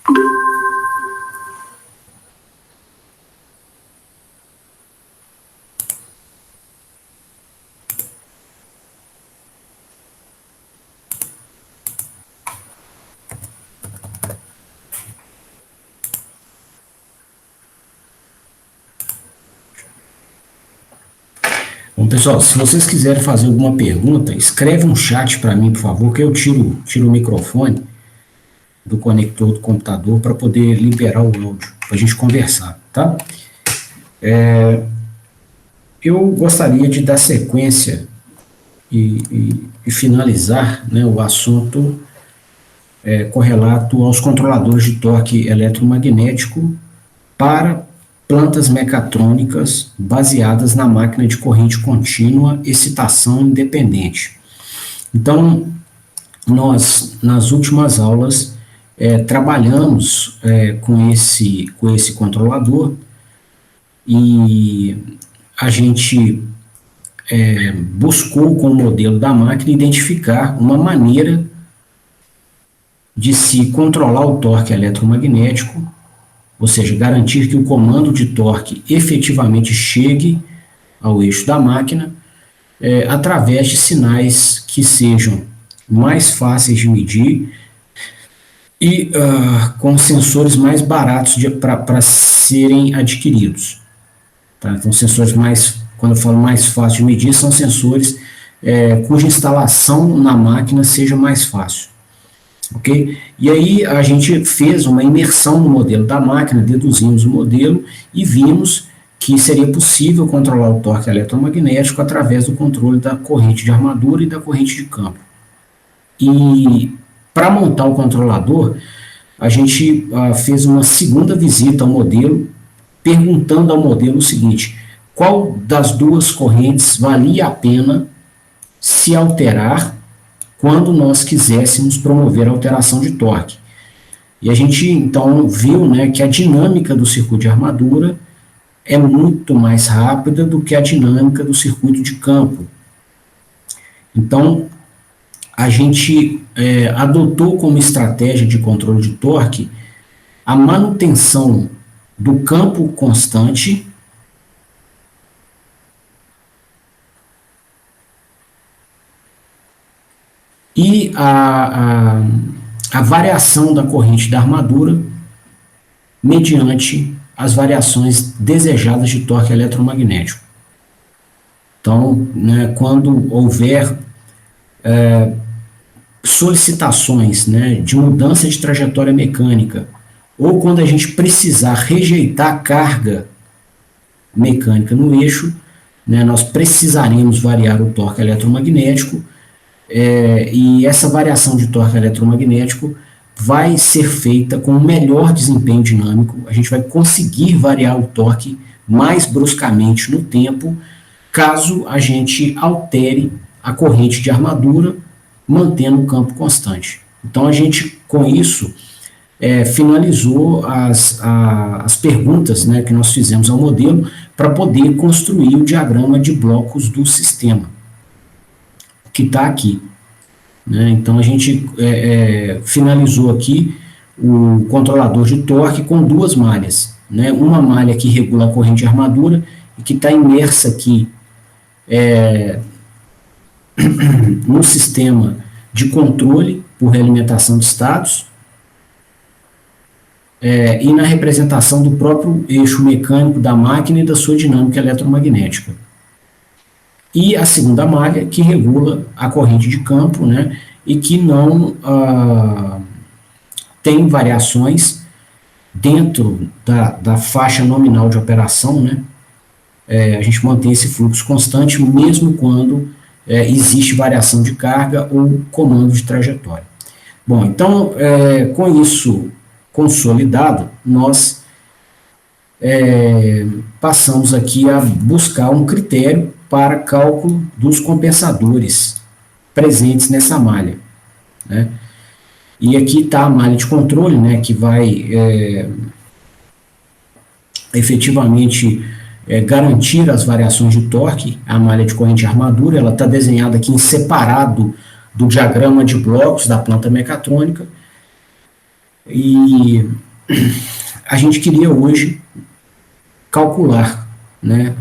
Bom, pessoal, se vocês quiserem fazer alguma pergunta, escreve um chat para mim, por favor, que eu tiro o microfone do conector do computador para poder liberar o áudio, para a gente conversar, tá? Eu gostaria de dar sequência e finalizar, né, o assunto correlato aos controladores de torque eletromagnético para plantas mecatrônicas baseadas na máquina de corrente contínua, excitação independente. Então, nós, nas últimas aulas, trabalhamos com esse controlador e a gente buscou, com o modelo da máquina, identificar uma maneira de se controlar o torque eletromagnético, ou seja, garantir que o comando de torque efetivamente chegue ao eixo da máquina, através de sinais que sejam mais fáceis de medir e com sensores mais baratos para serem adquiridos. Tá? Então, sensores quando eu falo mais fácil de medir, são sensores cuja instalação na máquina seja mais fácil. Ok? E aí a gente fez uma imersão no modelo da máquina, deduzimos o modelo e vimos que seria possível controlar o torque eletromagnético através do controle da corrente de armadura e da corrente de campo. E para montar o controlador, a gente fez uma segunda visita ao modelo, perguntando ao modelo o seguinte: qual das duas correntes valia a pena se alterar quando nós quiséssemos promover a alteração de torque. E a gente, então, viu, né, que a dinâmica do circuito de armadura é muito mais rápida do que a dinâmica do circuito de campo. Então, a gente adotou como estratégia de controle de torque a manutenção do campo constante e a variação da corrente da armadura mediante as variações desejadas de torque eletromagnético. Então, né, quando houver solicitações, né, de mudança de trajetória mecânica, ou quando a gente precisar rejeitar a carga mecânica no eixo, né, nós precisaremos variar o torque eletromagnético, e essa variação de torque eletromagnético vai ser feita com o melhor desempenho dinâmico. A gente vai conseguir variar o torque mais bruscamente no tempo, caso a gente altere a corrente de armadura, mantendo o campo constante. Então, a gente, com isso, finalizou as perguntas, né, que nós fizemos ao modelo para poder construir o diagrama de blocos do sistema, que está aqui. Né? Então, a gente finalizou aqui o controlador de torque com duas malhas. Né? Uma malha que regula a corrente de armadura e que está imersa aqui no sistema de controle por realimentação de estados e na representação do próprio eixo mecânico da máquina e da sua dinâmica eletromagnética. E a segunda malha, que regula a corrente de campo, né, e que não tem variações dentro da faixa nominal de operação, né. A gente mantém esse fluxo constante, mesmo quando existe variação de carga ou comando de trajetória. Bom, então, com isso consolidado, nós passamos aqui a buscar um critério para cálculo dos compensadores presentes nessa malha. Né? E aqui está a malha de controle, né, que vai efetivamente garantir as variações de torque. A malha de corrente de armadura, ela está desenhada aqui em separado do diagrama de blocos da planta mecatrônica. E a gente queria hoje calcular, né,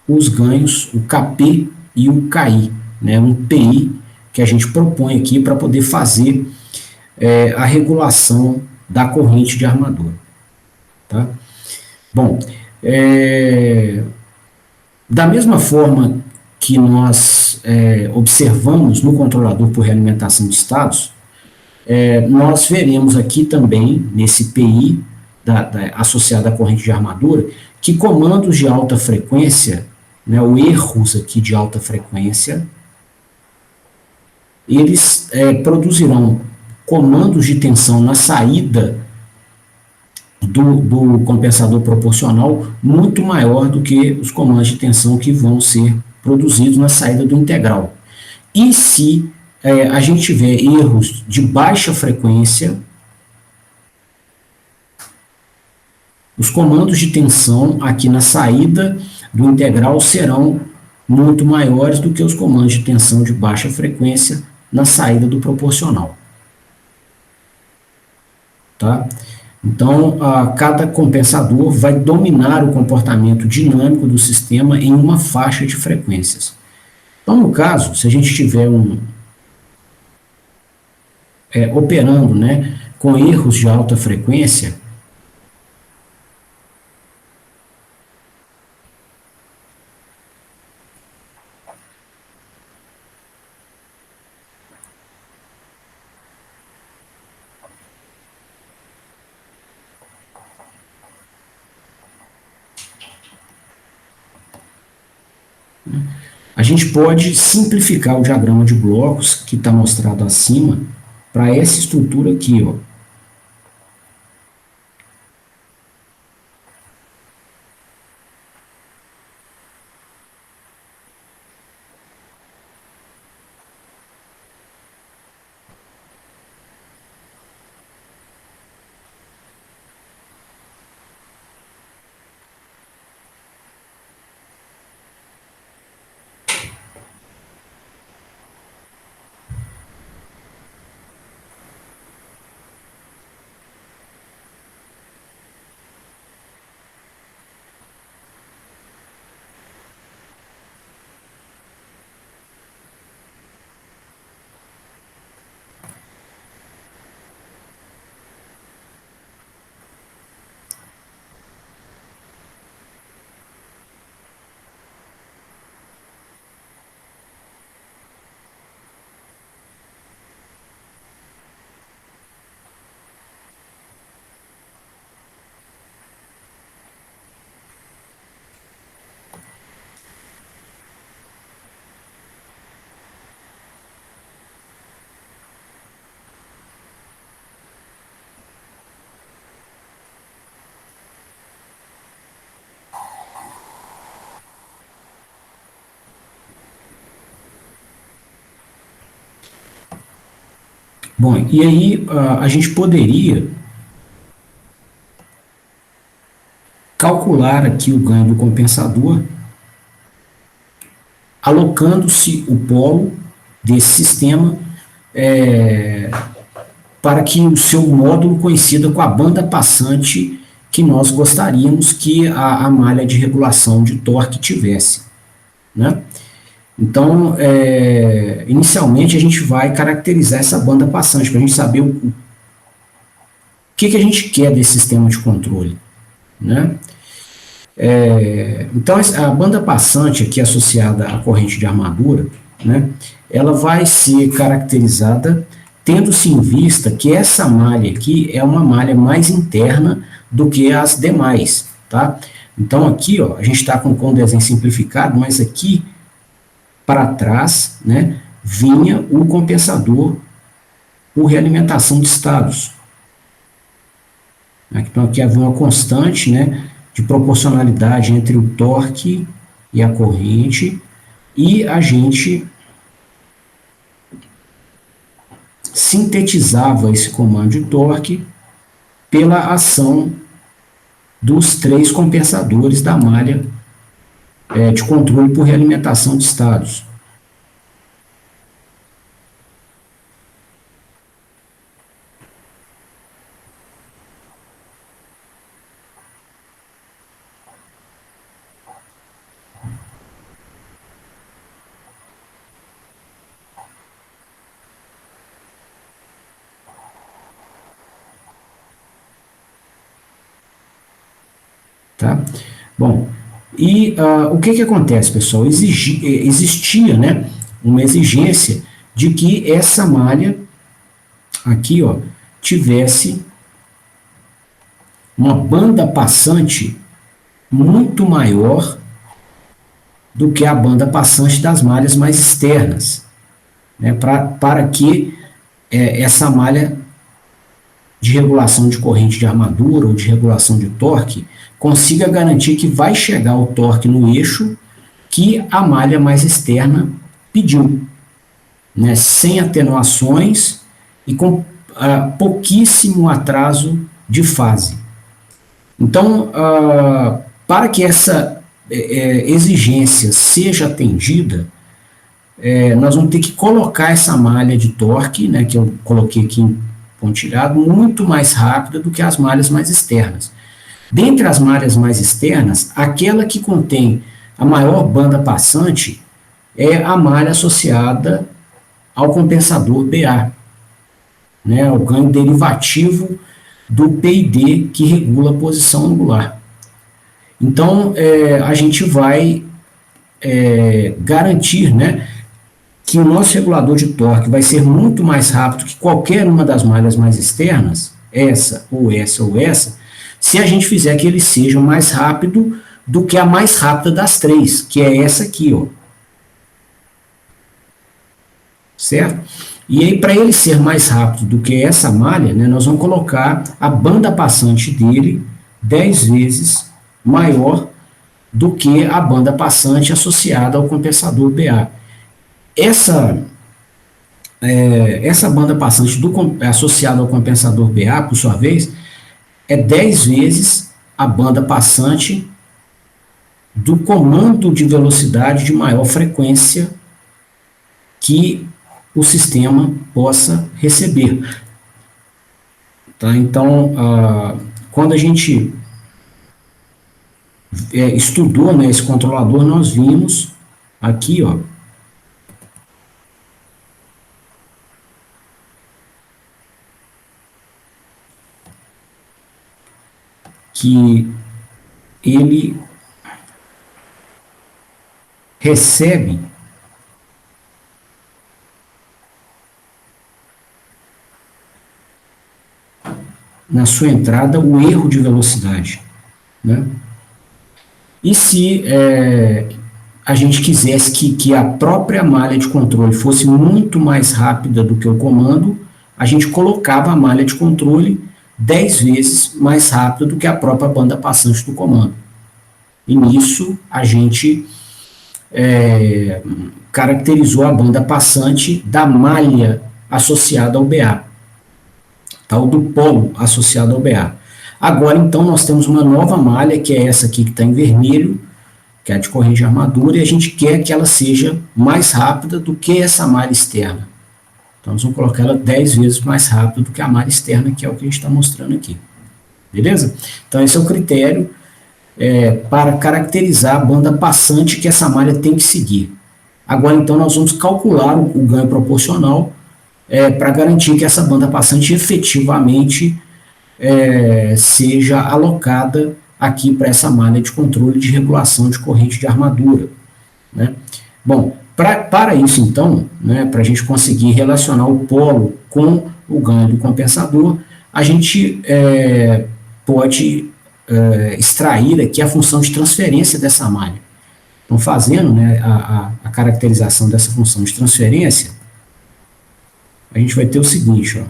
os ganhos, o KP e o KI, né, um PI que a gente propõe aqui para poder fazer a regulação da corrente de armadura. Tá? Bom, da mesma forma que nós observamos no controlador por realimentação de estados, nós veremos aqui também, nesse PI associado à corrente de armadura, que comandos de alta frequência, né, ou erros aqui de alta frequência, eles produzirão comandos de tensão na saída do compensador proporcional muito maior do que os comandos de tensão que vão ser produzidos na saída do integral. E se a gente tiver erros de baixa frequência, os comandos de tensão aqui na saída do integral serão muito maiores do que os comandos de tensão de baixa frequência na saída do proporcional. Tá? Então, cada compensador vai dominar o comportamento dinâmico do sistema em uma faixa de frequências. Então, no caso, se a gente tiver operando, né, com erros de alta frequência, a gente pode simplificar o diagrama de blocos que está mostrado acima para essa estrutura aqui, ó. Bom, e aí a gente poderia calcular aqui o ganho do compensador, alocando-se o polo desse sistema para que o seu módulo coincida com a banda passante que nós gostaríamos que a malha de regulação de torque tivesse, né? Então, inicialmente a gente vai caracterizar essa banda passante para a gente saber o que a gente quer desse sistema de controle, né? Então, a banda passante aqui associada à corrente de armadura, né, ela vai ser caracterizada tendo-se em vista que essa malha aqui é uma malha mais interna do que as demais, tá? Então, aqui, ó, a gente está com o desenho simplificado, mas aqui para trás, né, vinha o compensador por realimentação de estados. Então, aqui havia uma constante, né, de proporcionalidade entre o torque e a corrente, e a gente sintetizava esse comando de torque pela ação dos três compensadores da malha de controle por realimentação de estados. tá? Bom, e o que acontece, pessoal? Existia, né, uma exigência de que essa malha aqui, ó, tivesse uma banda passante muito maior do que a banda passante das malhas mais externas, né, para que essa malha de regulação de corrente de armadura ou de regulação de torque consiga garantir que vai chegar o torque no eixo que a malha mais externa pediu, né, sem atenuações e com pouquíssimo atraso de fase. Então, para que essa exigência seja atendida, nós vamos ter que colocar essa malha de torque, né, que eu coloquei aqui em pontilhado, muito mais rápida do que as malhas mais externas. Dentre as malhas mais externas, aquela que contém a maior banda passante é a malha associada ao compensador BA, né, o ganho derivativo do PID que regula a posição angular. Então, a gente vai garantir, né, que o nosso regulador de torque vai ser muito mais rápido que qualquer uma das malhas mais externas, essa ou essa ou essa, se a gente fizer que ele seja mais rápido do que a mais rápida das três, que é essa aqui, ó. Certo? E aí, para ele ser mais rápido do que essa malha, né, nós vamos colocar a banda passante dele 10 vezes maior do que a banda passante associada ao compensador BA. Essa banda passante associada ao compensador BA, por sua vez, é 10 vezes a banda passante do comando de velocidade de maior frequência que o sistema possa receber. Tá? Então, quando a gente estudou, né, esse controlador, nós vimos aqui, ó, que ele recebe na sua entrada o erro de velocidade, né? E se a gente quisesse que a própria malha de controle fosse muito mais rápida do que o comando, a gente colocava a malha de controle 10 vezes mais rápida do que a própria banda passante do comando. E nisso a gente caracterizou a banda passante da malha associada ao BA, tal do polo associado ao BA. Agora, então, nós temos uma nova malha, que é essa aqui que está em vermelho, que é a de corrente de armadura, e a gente quer que ela seja mais rápida do que essa malha externa. Então, nós vamos colocar ela 10 vezes mais rápida do que a malha externa, que é o que a gente está mostrando aqui. Beleza? Então, esse é o critério para caracterizar a banda passante que essa malha tem que seguir. Agora, então, nós vamos calcular o ganho proporcional para garantir que essa banda passante efetivamente seja alocada aqui para essa malha de controle de regulação de corrente de armadura, né? Bom, para isso, então, né, para a gente conseguir relacionar o polo com o ganho do compensador, a gente pode extrair aqui a função de transferência dessa malha. Então, fazendo, né, a caracterização dessa função de transferência, a gente vai ter o seguinte, ó.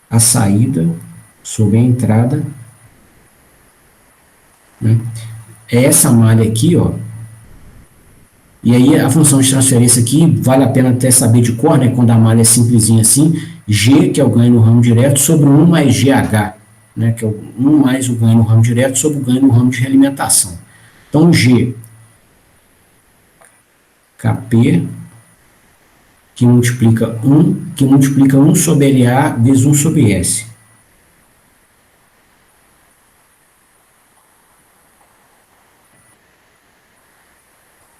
A saída sobre a entrada, né? É essa malha aqui, ó. E aí a função de transferência aqui, vale a pena até saber de cor, né? Quando a malha é simplesinha assim, G, que é o ganho no ramo direto, sobre 1 mais GH, né? Que é o 1 mais o ganho no ramo direto sobre o ganho no ramo de realimentação. Então, G, KP, que multiplica 1 sobre LA vezes 1 sobre S.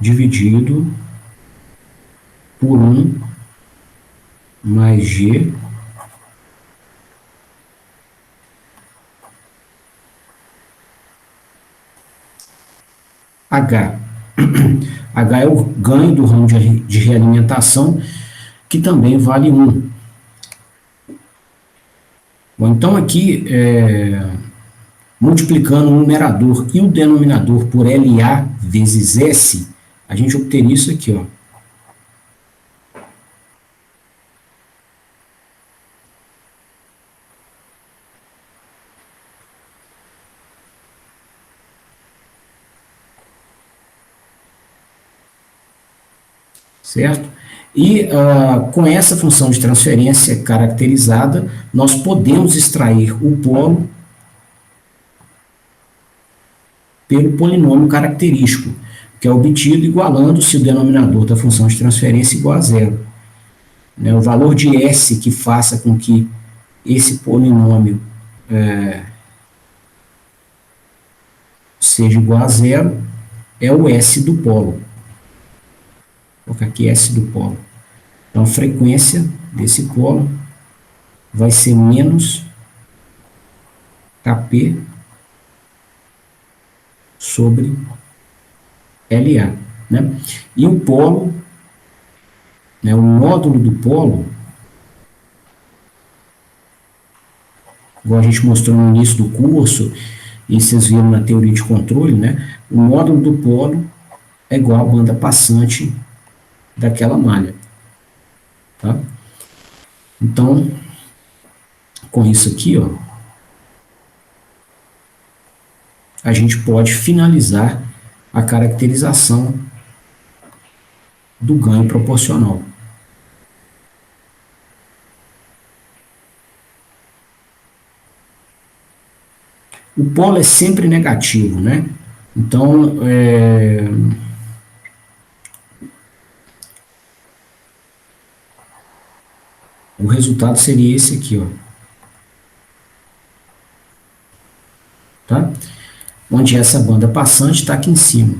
Dividido por 1 mais G H. H é o ganho do ramo de realimentação, que também vale 1. Bom, então aqui, multiplicando o numerador e o denominador por LA vezes S, a gente obteria isso aqui, ó. Certo? E com essa função de transferência caracterizada, nós podemos extrair o polo pelo polinômio característico, que é obtido igualando-se o denominador da função de transferência igual a zero. O valor de S que faça com que esse polinômio seja igual a zero é o S do polo. Vou colocar aqui S do polo. Então, a frequência desse polo vai ser menos Kp sobre LA. Né? E o polo, o módulo do polo, igual a gente mostrou no início do curso, e vocês viram na teoria de controle, né? O módulo do polo é igual à banda passante daquela malha. Tá? Então, com isso aqui, ó, a gente pode finalizar a caracterização do ganho proporcional. O polo é sempre negativo, né? Então, o resultado seria esse aqui, ó. Tá? Onde essa banda passante está aqui em cima.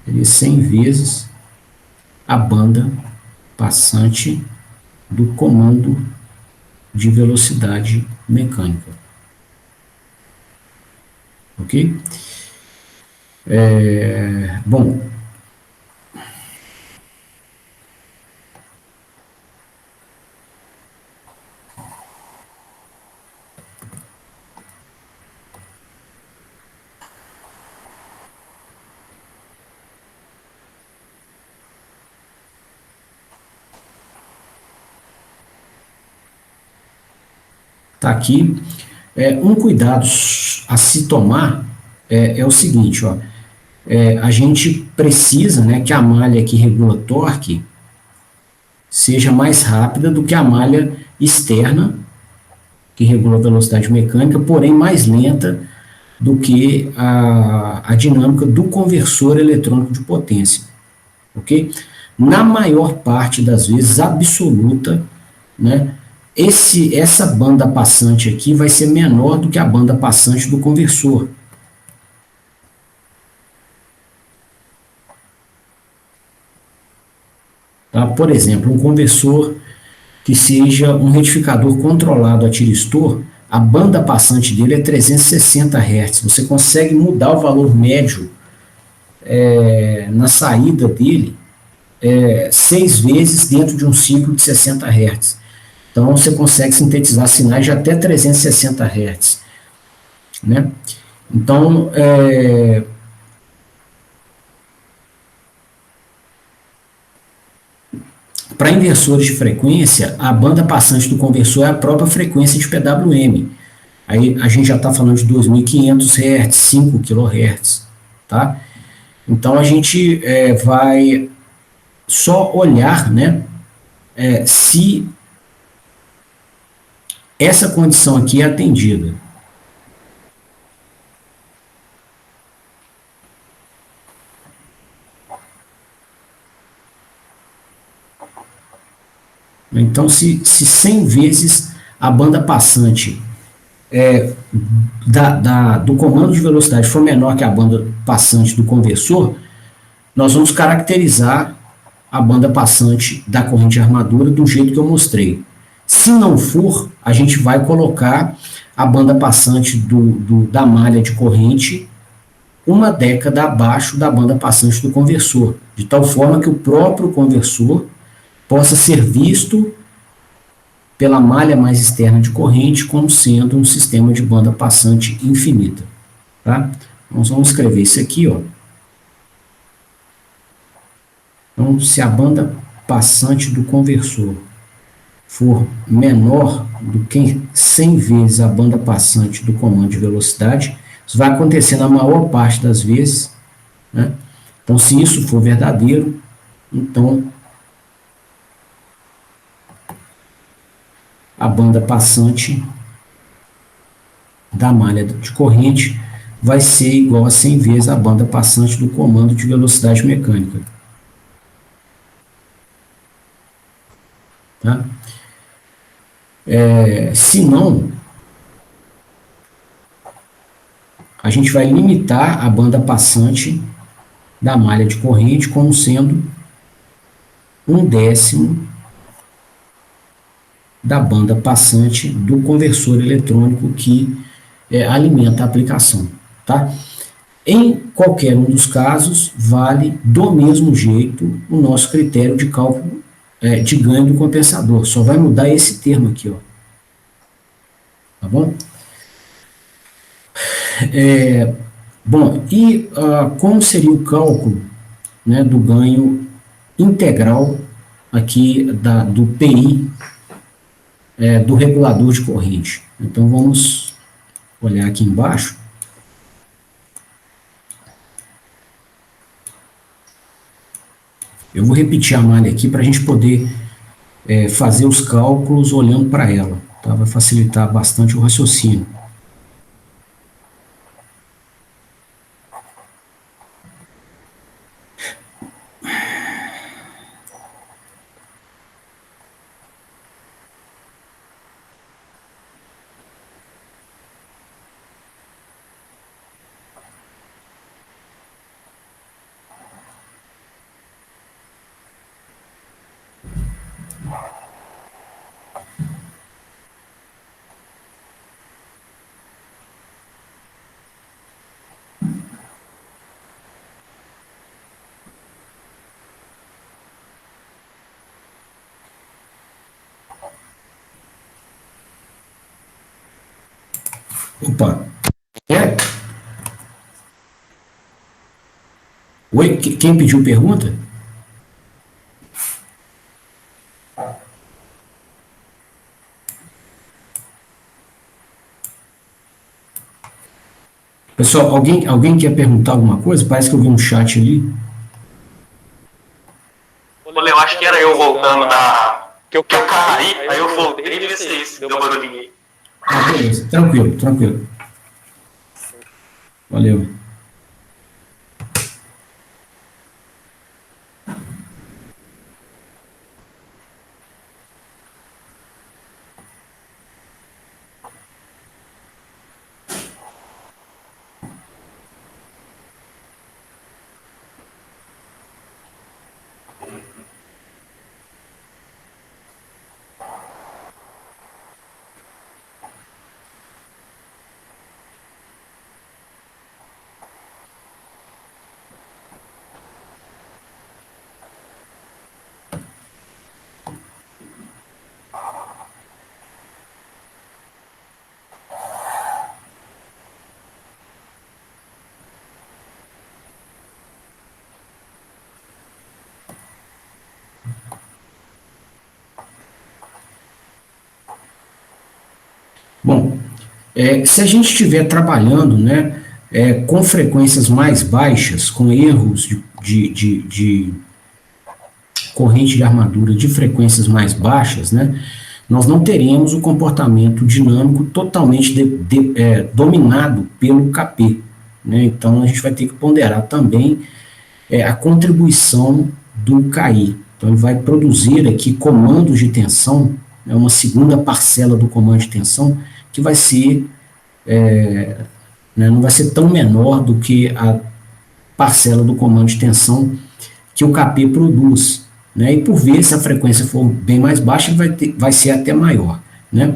Seria 100 vezes a banda passante do comando de velocidade mecânica. Ok? Bom, tá aqui. Um cuidado a se tomar é o seguinte, ó. A gente precisa, né, que a malha que regula torque seja mais rápida do que a malha externa, que regula a velocidade mecânica, porém mais lenta do que a dinâmica do conversor eletrônico de potência. Ok? Na maior parte das vezes, absoluta, né, essa banda passante aqui vai ser menor do que a banda passante do conversor. Tá? Por exemplo, um conversor que seja um retificador controlado a tiristor, a banda passante dele é 360 Hz. Você consegue mudar o valor médio na saída dele 6 vezes dentro de um ciclo de 60 Hz. Então, você consegue sintetizar sinais de até 360 Hz. Né? Então, para inversores de frequência, a banda passante do conversor é a própria frequência de PWM. Aí a gente já está falando de 2.500 Hz, 5 kHz. Tá? Então, a gente vai só olhar, né, se essa condição aqui é atendida. Então, se 100 vezes a banda passante do comando de velocidade for menor que a banda passante do conversor, nós vamos caracterizar a banda passante da corrente de armadura do jeito que eu mostrei. Se não for, a gente vai colocar a banda passante da malha de corrente uma década abaixo da banda passante do conversor, de tal forma que o próprio conversor possa ser visto pela malha mais externa de corrente como sendo um sistema de banda passante infinita. Tá? Nós vamos escrever isso aqui, ó. Então, se a banda passante do conversor for menor do que 100 vezes a banda passante do comando de velocidade, isso vai acontecer na maior parte das vezes, né? Então, se isso for verdadeiro, então a banda passante da malha de corrente vai ser igual a 100 vezes a banda passante do comando de velocidade mecânica. Tá? Se não, a gente vai limitar a banda passante da malha de corrente como sendo 1/10 da banda passante do conversor eletrônico que alimenta a aplicação. Tá? Em qualquer um dos casos, vale do mesmo jeito o nosso critério de cálculo de ganho do compensador. Só vai mudar esse termo aqui, ó. Tá bom? Bom, e como seria o cálculo, né, do ganho integral aqui do PI do regulador de corrente? Então, vamos olhar aqui embaixo. Eu vou repetir a malha aqui para a gente poder fazer os cálculos olhando para ela. Tá? Vai facilitar bastante o raciocínio. Opa. Oi, quem pediu pergunta? Pessoal, alguém quer perguntar alguma coisa? Parece que eu vi um chat ali. Eu acho que era eu voltando que eu caí, aí eu voltei e devia ser isso, deu barulhinho aí. Beleza, tranquilo. Valeu. Bom, se a gente estiver trabalhando, né, com frequências mais baixas, com erros de corrente de armadura de frequências mais baixas, né, nós não teremos o comportamento dinâmico totalmente dominado pelo KP. Né, então, a gente vai ter que ponderar também a contribuição do KI. Então, ele vai produzir aqui comandos de tensão, né, uma segunda parcela do comando de tensão, que vai ser, né, não vai ser tão menor do que a parcela do comando de tensão que o KP produz. Né, e por vezes, se a frequência for bem mais baixa, vai ser até maior. Né.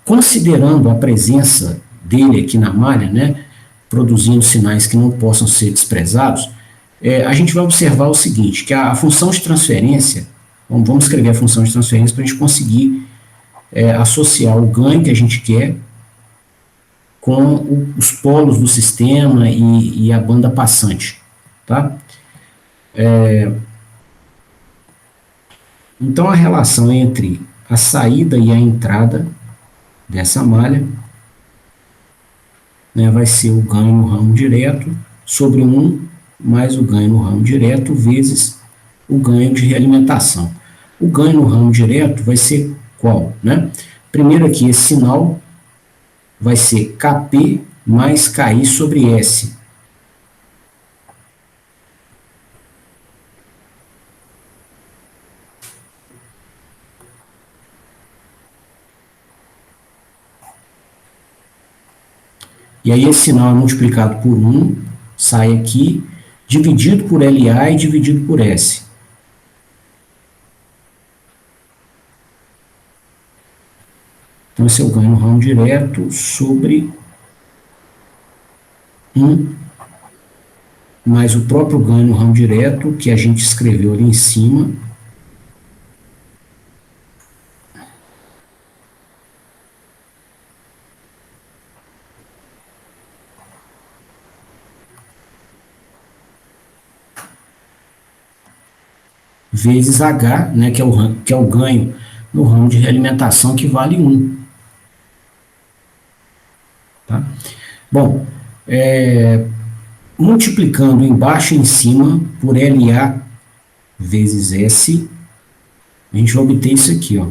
Considerando a presença dele aqui na malha, né, produzindo sinais que não possam ser desprezados, a gente vai observar o seguinte, que a função de transferência, vamos escrever a função de transferência para a gente conseguir associar o ganho que a gente quer com os polos do sistema e a banda passante, tá? Então, a relação entre a saída e a entrada dessa malha, né, vai ser o ganho no ramo direto sobre 1 mais o ganho no ramo direto vezes o ganho de realimentação. O ganho no ramo direto vai ser qual, né? Primeiro aqui, esse sinal vai ser Kp mais Ki sobre S. E aí esse sinal é multiplicado por 1, sai aqui, dividido por LA e dividido por S. Então esse é o ganho no ramo direto sobre 1 mais o próprio ganho no ramo direto, que a gente escreveu ali em cima, vezes H, né, que é o ganho no ramo de realimentação, que vale 1. Tá? Bom, multiplicando embaixo e em cima por LA vezes S, a gente vai obter isso aqui, ó.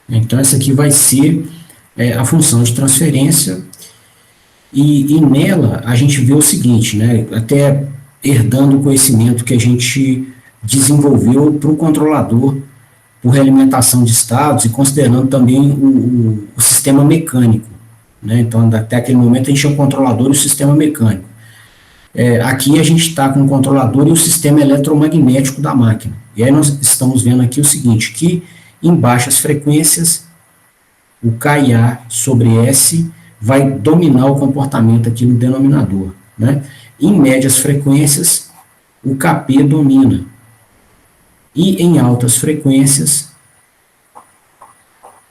Então, essa aqui vai ser a função de transferência, e nela a gente vê o seguinte, né, até herdando o conhecimento que a gente desenvolveu para o controlador por realimentação de estados e considerando também o sistema mecânico, né? Então, até aquele momento a gente tinha o controlador e o sistema mecânico. Aqui a gente está com o controlador e o sistema eletromagnético da máquina. E aí nós estamos vendo aqui o seguinte, que em baixas frequências, o Ka sobre S vai dominar o comportamento aqui no denominador, né? Em médias frequências, o Kp domina. E em altas frequências,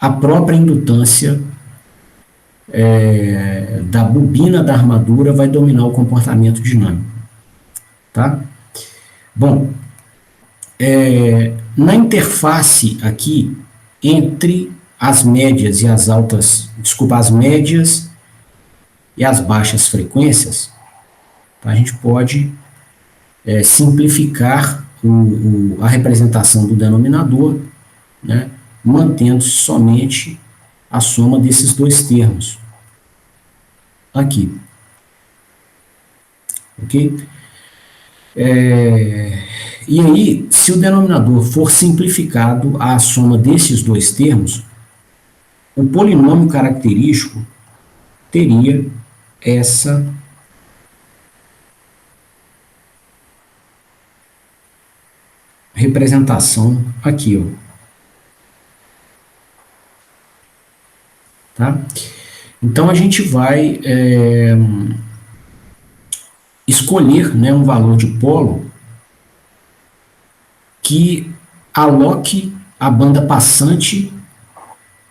a própria indutância da bobina da armadura vai dominar o comportamento dinâmico. Tá? Bom, na interface aqui, entre as médias e as altas, as médias e as baixas frequências, tá? A gente pode simplificar a representação do denominador, né, mantendo-se somente a soma desses dois termos aqui. Ok? E aí, se o denominador for simplificado à soma desses dois termos, o polinômio característico teria essa representação aqui, ó. Tá? Então, a gente vai escolher, né, um valor de polo que aloque a banda passante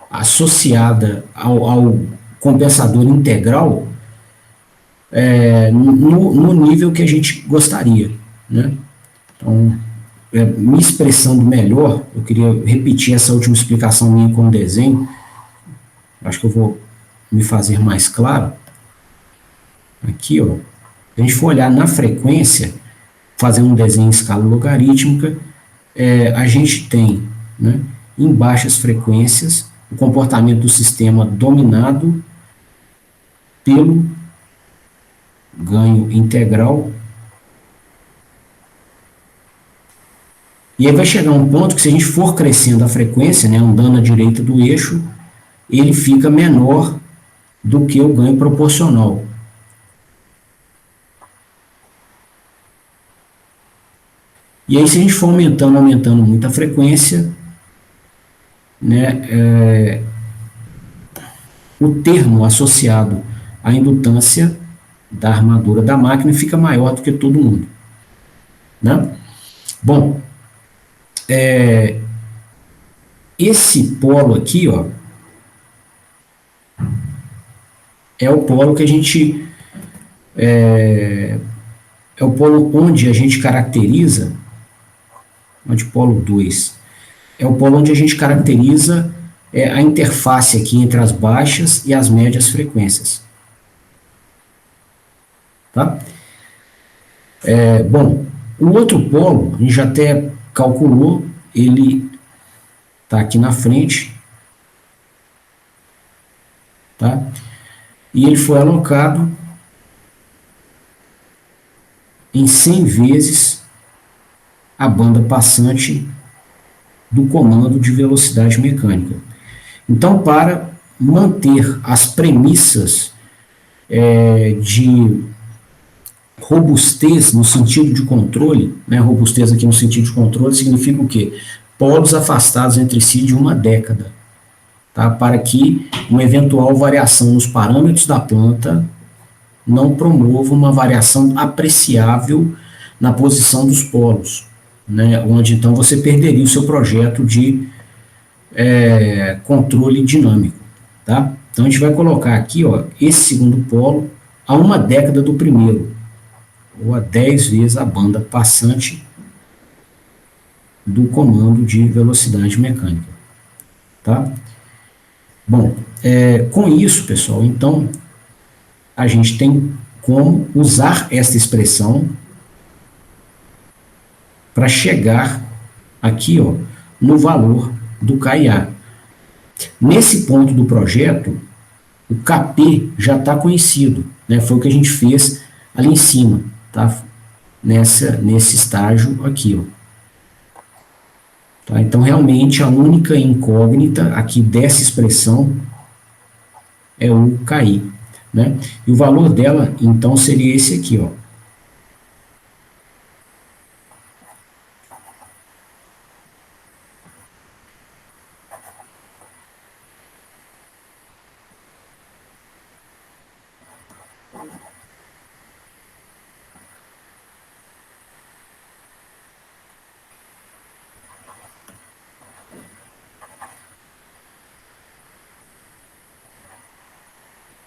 associada ao compensador integral no nível que a gente gostaria, né? Então, me expressando melhor, eu queria repetir essa última explicação minha com o desenho. Acho que eu vou me fazer mais claro. Aqui, ó. Se a gente for olhar na frequência, fazendo um desenho em escala logarítmica, a gente tem, né, em baixas frequências, o comportamento do sistema dominado pelo ganho integral. E aí vai chegar um ponto que, se a gente for crescendo a frequência, né, andando à direita do eixo, ele fica menor do que o ganho proporcional. E aí, se a gente for aumentando muito a frequência, né, o termo associado à indutância da armadura da máquina fica maior do que todo mundo, né? Bom, esse polo aqui, ó, é o polo que a gente é o polo onde a gente caracteriza, onde polo 2, é o polo onde a gente caracteriza a interface aqui entre as baixas e as médias frequências. Tá? Bom, o outro polo, a gente já até calculou, ele está aqui na frente, tá? E ele foi alocado em 100 vezes a banda passante do comando de velocidade mecânica. Então, para manter as premissas de robustez no sentido de controle, né? Robustez aqui no sentido de controle significa o quê? Polos afastados entre si de uma década, tá? Para que uma eventual variação nos parâmetros da planta não promova uma variação apreciável na posição dos polos, né? Onde então você perderia o seu projeto de controle dinâmico, tá? Então a gente vai colocar aqui, ó, esse segundo polo a uma década do primeiro, ou a 10 vezes a banda passante do comando de velocidade mecânica, tá? Bom, com isso, pessoal, então, a gente tem como usar esta expressão para chegar aqui, ó, no valor do KIA. Nesse ponto do projeto, o KP já está conhecido, né? Foi o que a gente fez ali em cima, tá? Nesse estágio aqui, ó. Tá? Então, realmente, a única incógnita aqui dessa expressão é o KI, né? E o valor dela, então, seria esse aqui, ó.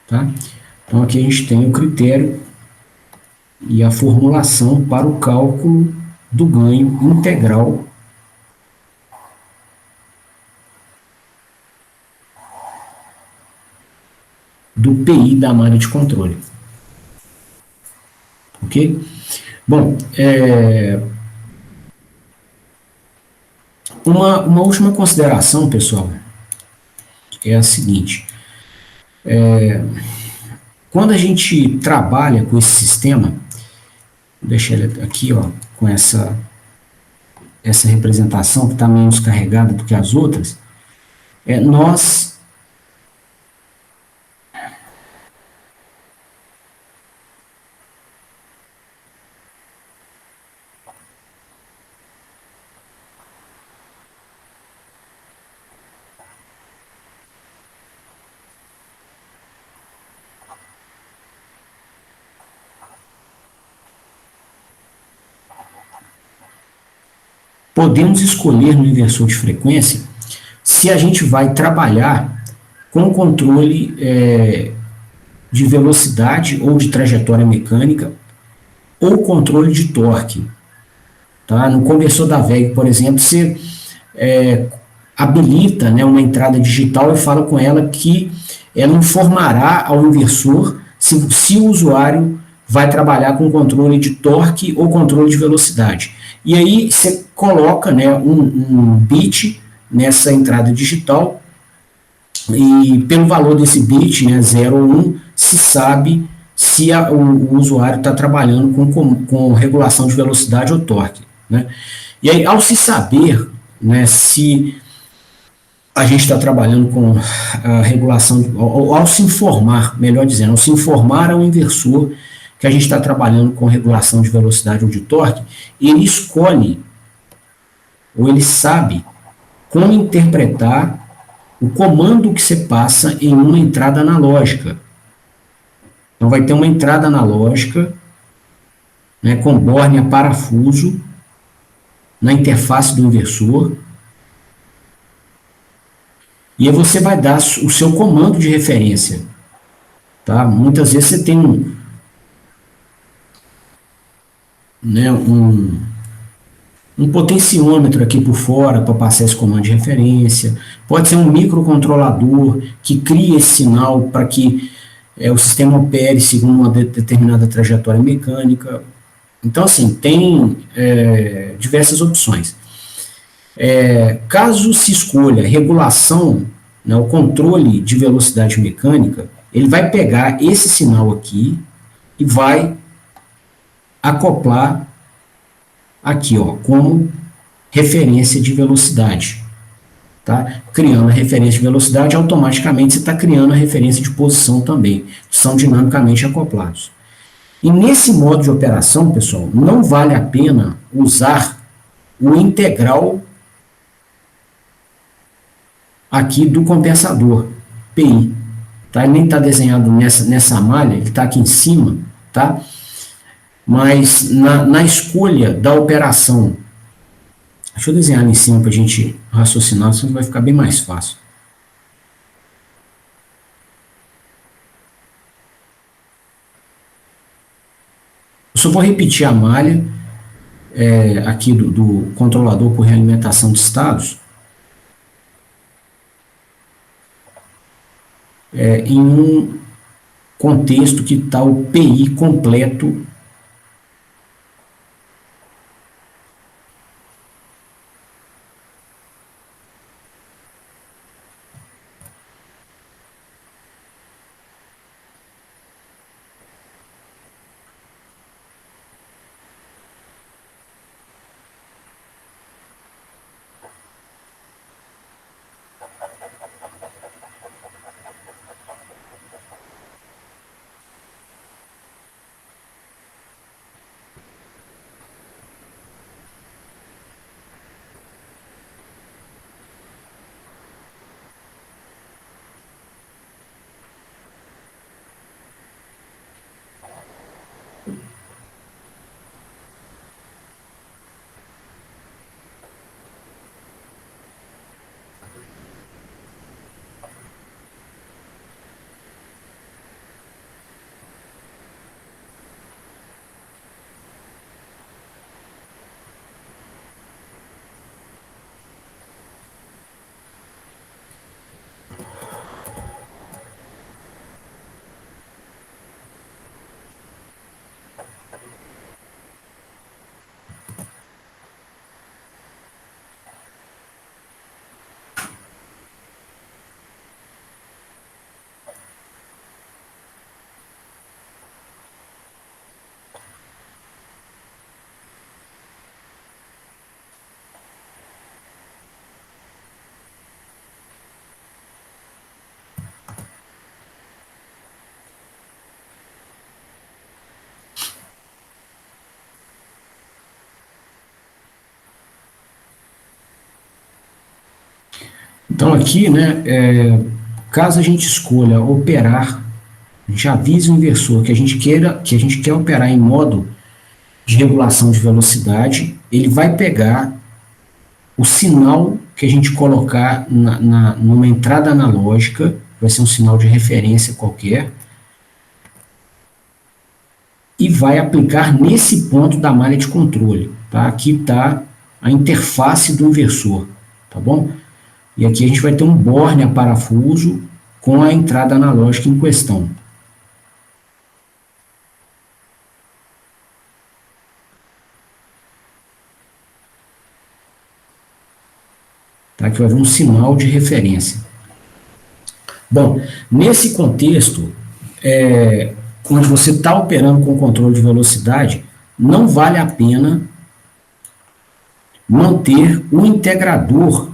Tá? Então, aqui a gente tem o critério e a formulação para o cálculo do ganho integral do PI da malha de controle. Ok? Bom, uma última consideração, pessoal, é a seguinte. Quando a gente trabalha com esse sistema, vou deixar ele aqui, ó, com essa representação que está menos carregada do que as outras, nós podemos escolher no inversor de frequência se a gente vai trabalhar com controle de velocidade ou de trajetória mecânica ou controle de torque. Tá? No conversor da VEG, por exemplo, você habilita, né, uma entrada digital e fala com ela que ela informará ao inversor se o usuário vai trabalhar com controle de torque ou controle de velocidade. E aí você coloca, né, um bit nessa entrada digital, e pelo valor desse bit, né, 0 ou 1, se sabe se o usuário está trabalhando com regulação de velocidade ou torque. Né? E aí, ao se saber, né, se a gente está trabalhando com a regulação, ao se informar, melhor dizendo, ao se informar ao inversor que a gente está trabalhando com regulação de velocidade ou de torque, ele escolhe, ou ele sabe, como interpretar o comando que você passa em uma entrada analógica. Então, vai ter uma entrada analógica, né, com borne a parafuso na interface do inversor, e aí você vai dar o seu comando de referência. Tá? Muitas vezes você tem um potenciômetro aqui por fora para passar esse comando de referência, pode ser um microcontrolador que cria esse sinal para que o sistema opere segundo uma determinada trajetória mecânica. Então, assim, tem diversas opções. Caso se escolha regulação, né, o controle de velocidade mecânica, ele vai pegar esse sinal aqui e vai acoplar aqui, ó, como referência de velocidade. Tá? Criando a referência de velocidade, automaticamente você está criando a referência de posição também. São dinamicamente acoplados. E nesse modo de operação, pessoal, não vale a pena usar o integral aqui do compensador, PI. Tá? Ele nem está desenhado nessa malha, ele está aqui em cima, tá? Mas na escolha da operação, deixa eu desenhar ali em cima para a gente raciocinar, senão vai ficar bem mais fácil. Eu só vou repetir a malha aqui do controlador por realimentação de estados em um contexto que está o PI completo Então aqui, né, caso a gente escolha operar, a gente avise o inversor que a gente quer operar em modo de regulação de velocidade, ele vai pegar o sinal que a gente colocar numa entrada analógica, vai ser um sinal de referência qualquer, e vai aplicar nesse ponto da malha de controle. Tá? Aqui está a interface do inversor, tá bom? E aqui a gente vai ter um borne a parafuso com a entrada analógica em questão. tá? Que vai haver um sinal de referência. Bom, nesse contexto, onde você está operando com controle de velocidade, não vale a pena manter o integrador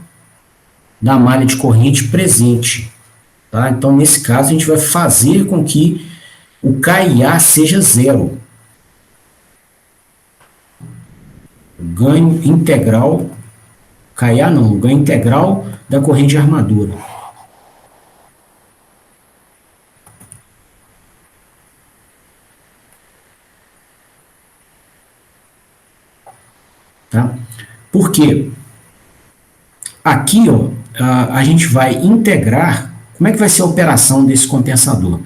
da malha de corrente presente. Tá? Então, nesse caso, a gente vai fazer com que o KIA seja zero. O ganho integral, KIA não, o ganho integral da corrente de armadura. Tá? Por quê? Aqui, ó, a gente vai integrar. Como é que vai ser a operação desse compensador?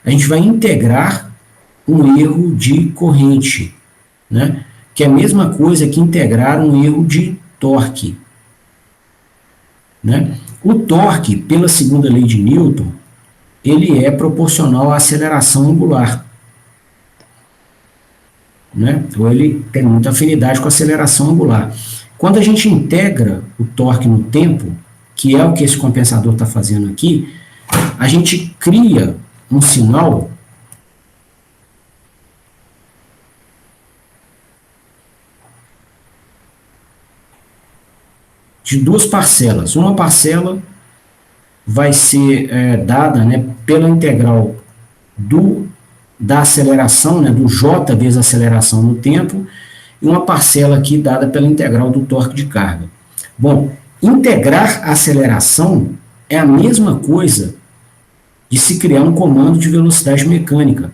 A gente vai integrar um erro de corrente, né? Que é a mesma coisa que integrar um erro de torque. Né? O torque, pela segunda lei de Newton, ele é proporcional à aceleração angular. Né? Então, ele tem muita afinidade com a aceleração angular. Quando a gente integra o torque no tempo, que é o que esse compensador está fazendo aqui, a gente cria um sinal de duas parcelas. Uma parcela vai ser dada, né, pela integral da aceleração, né, do J vezes a aceleração no tempo, e uma parcela aqui dada pela integral do torque de carga. Bom, integrar a aceleração é a mesma coisa de se criar um comando de velocidade mecânica.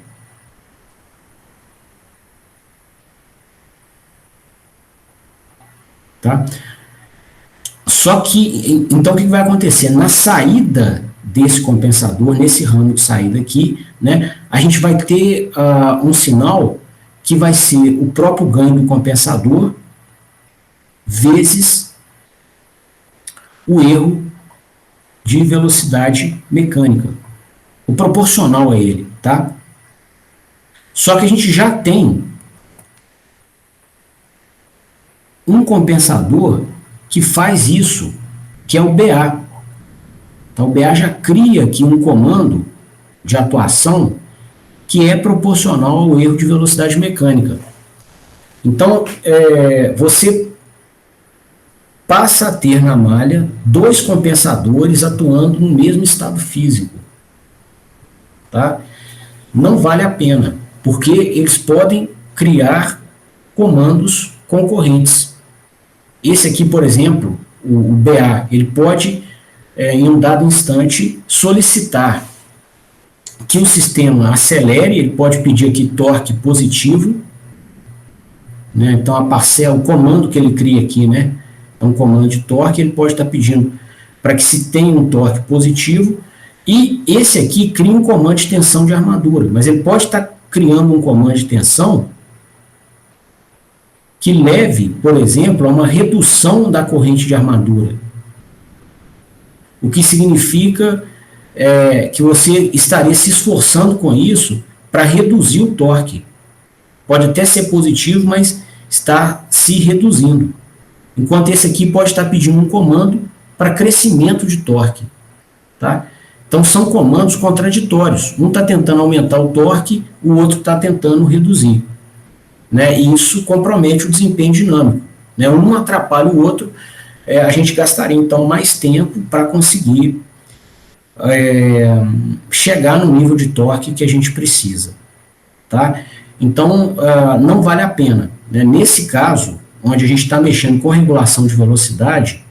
Tá? Só que, então, o que vai acontecer? Na saída desse compensador, nesse ramo de saída aqui, né, a gente vai ter um sinal que vai ser o próprio ganho do compensador vezes o erro de velocidade mecânica, o proporcional a ele, tá? Só que a gente já tem um compensador que faz isso, que é o BA. Então, o BA já cria aqui um comando de atuação que é proporcional ao erro de velocidade mecânica. Então, você passa a ter na malha dois compensadores atuando no mesmo estado físico. Tá? Não vale a pena, porque eles podem criar comandos concorrentes. Esse aqui, por exemplo, o BA, ele pode, em um dado instante, solicitar que o sistema acelere, ele pode pedir aqui torque positivo, né? Então a parcela, o comando que ele cria aqui, né, é um comando de torque, ele pode estar pedindo para que se tenha um torque positivo, e esse aqui cria um comando de tensão de armadura, mas ele pode estar criando um comando de tensão que leve, por exemplo, a uma redução da corrente de armadura, o que significa que você estaria se esforçando com isso para reduzir o torque. Pode até ser positivo, mas está se reduzindo. Enquanto esse aqui pode estar pedindo um comando para crescimento de torque. Tá? Então são comandos contraditórios. Um está tentando aumentar o torque, o outro está tentando reduzir. Né? E isso compromete o desempenho dinâmico. Né? Um atrapalha o outro, a gente gastaria então mais tempo para conseguir chegar no nível de torque que a gente precisa. Tá? Então, não vale a pena. Né? Nesse caso, onde a gente está mexendo com regulação de velocidade,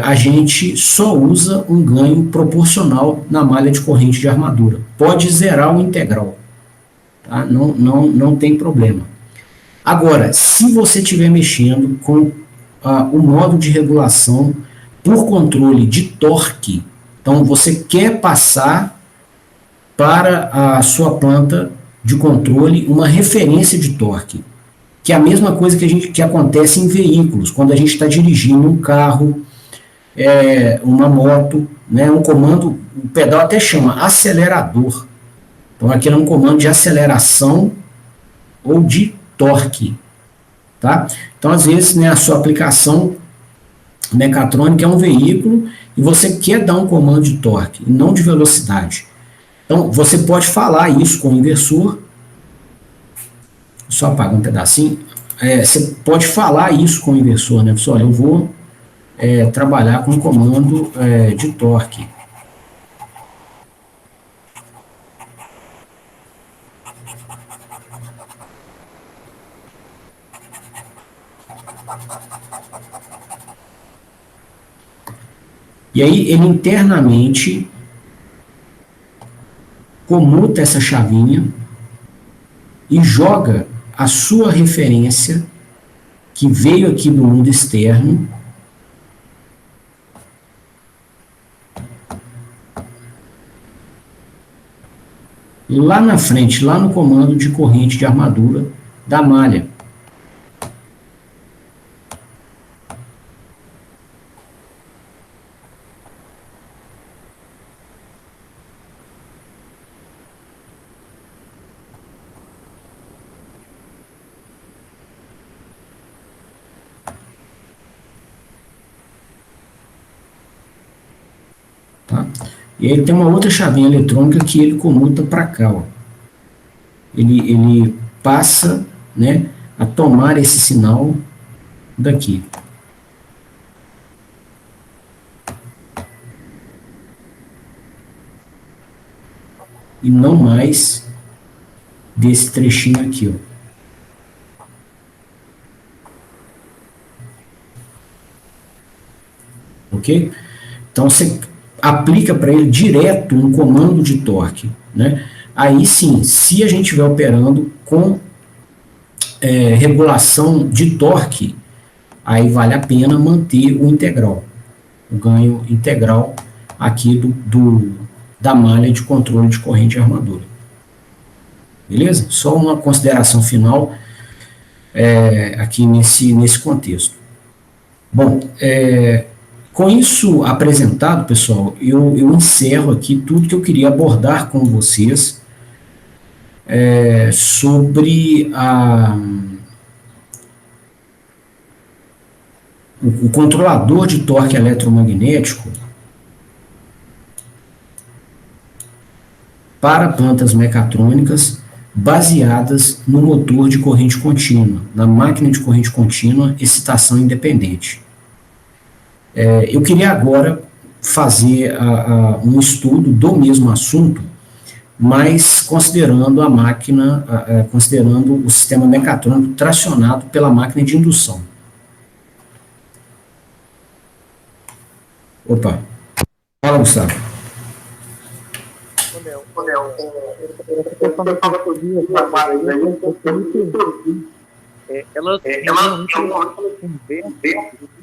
a gente só usa um ganho proporcional na malha de corrente de armadura. Pode zerar o integral. Tá? Não tem problema. Agora, se você estiver mexendo com o modo de regulação por controle de torque, então você quer passar para a sua planta de controle uma referência de torque, que é a mesma coisa que acontece em veículos, quando a gente está dirigindo um carro, uma moto, né, um comando, o pedal até chama acelerador. Então aqui é um comando de aceleração ou de torque. Tá? Então às vezes, né, a sua aplicação mecatrônica é um veículo e você quer dar um comando de torque, e não de velocidade. Então, você pode falar isso com o inversor. Só apagar um pedacinho. Você pode falar isso com o inversor, né? Pessoal, olha, eu vou trabalhar com comando de torque. E aí, ele internamente comuta essa chavinha e joga a sua referência, que veio aqui do mundo externo, lá na frente, lá no comando de corrente de armadura da malha. Tá? E aí tem uma outra chavinha eletrônica que ele comuta para cá. Ó. Ele passa, né, a tomar esse sinal daqui. E não mais desse trechinho aqui, ó. Ok? Então, você aplica para ele direto um comando de torque, né? Aí sim, se a gente estiver operando com regulação de torque, aí vale a pena manter o integral, o ganho integral aqui da malha de controle de corrente e armadura. Beleza? Só uma consideração final aqui nesse contexto. Bom, com isso apresentado, pessoal, eu encerro aqui tudo que eu queria abordar com vocês sobre o controlador de torque eletromagnético para plantas mecatrônicas baseadas no motor de corrente contínua, na máquina de corrente contínua, excitação independente. Eu queria agora fazer um estudo do mesmo assunto, mas considerando a máquina, considerando o sistema mecatrônico tracionado pela máquina de indução. Opa, fala, Gustavo. Elas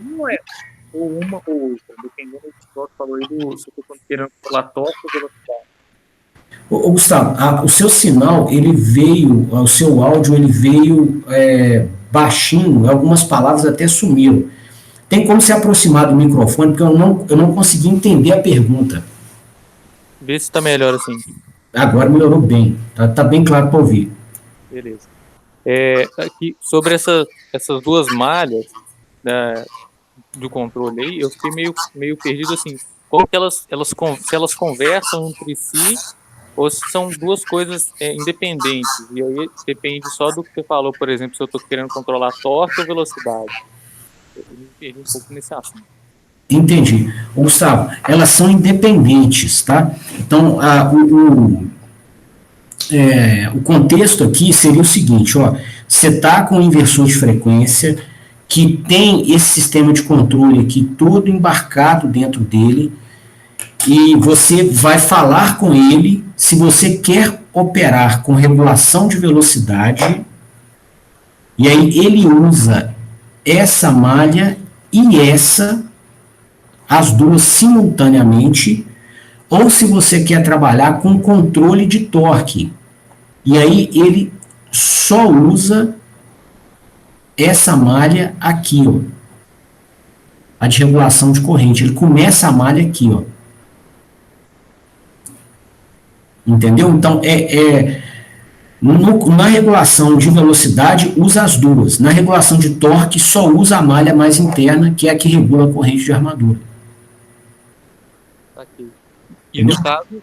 não é ou uma ou outra, dependendo do que você falou aí se eu estou querendo falar torque ou velocidade. Gustavo, o seu sinal, ele veio, o seu áudio, ele veio baixinho, algumas palavras até sumiram. Tem como se aproximar do microfone, porque eu não consegui entender a pergunta. Vê se está melhor assim. Agora melhorou bem, tá bem claro para ouvir. Beleza. Aqui, sobre essas duas malhas do controle aí, eu fiquei meio perdido assim, como que se elas conversam entre si ou se são duas coisas independentes, e aí depende só do que você falou, por exemplo, se eu estou querendo controlar torque ou velocidade. Eu me perdi um pouco nesse assunto. Entendi. Gustavo, elas são independentes, tá? Então, o contexto aqui seria o seguinte, ó, você está com um inversor de frequência que tem esse sistema de controle aqui todo embarcado dentro dele, e você vai falar com ele se você quer operar com regulação de velocidade, e aí ele usa essa malha e as duas simultaneamente, ou se você quer trabalhar com controle de torque, e aí ele só usa essa malha aqui, ó, a de regulação de corrente. Ele começa a malha aqui, ó. Entendeu? Então, Na regulação de velocidade, usa as duas. Na regulação de torque, só usa a malha mais interna, que é a que regula a corrente de armadura. Aqui. E no caso,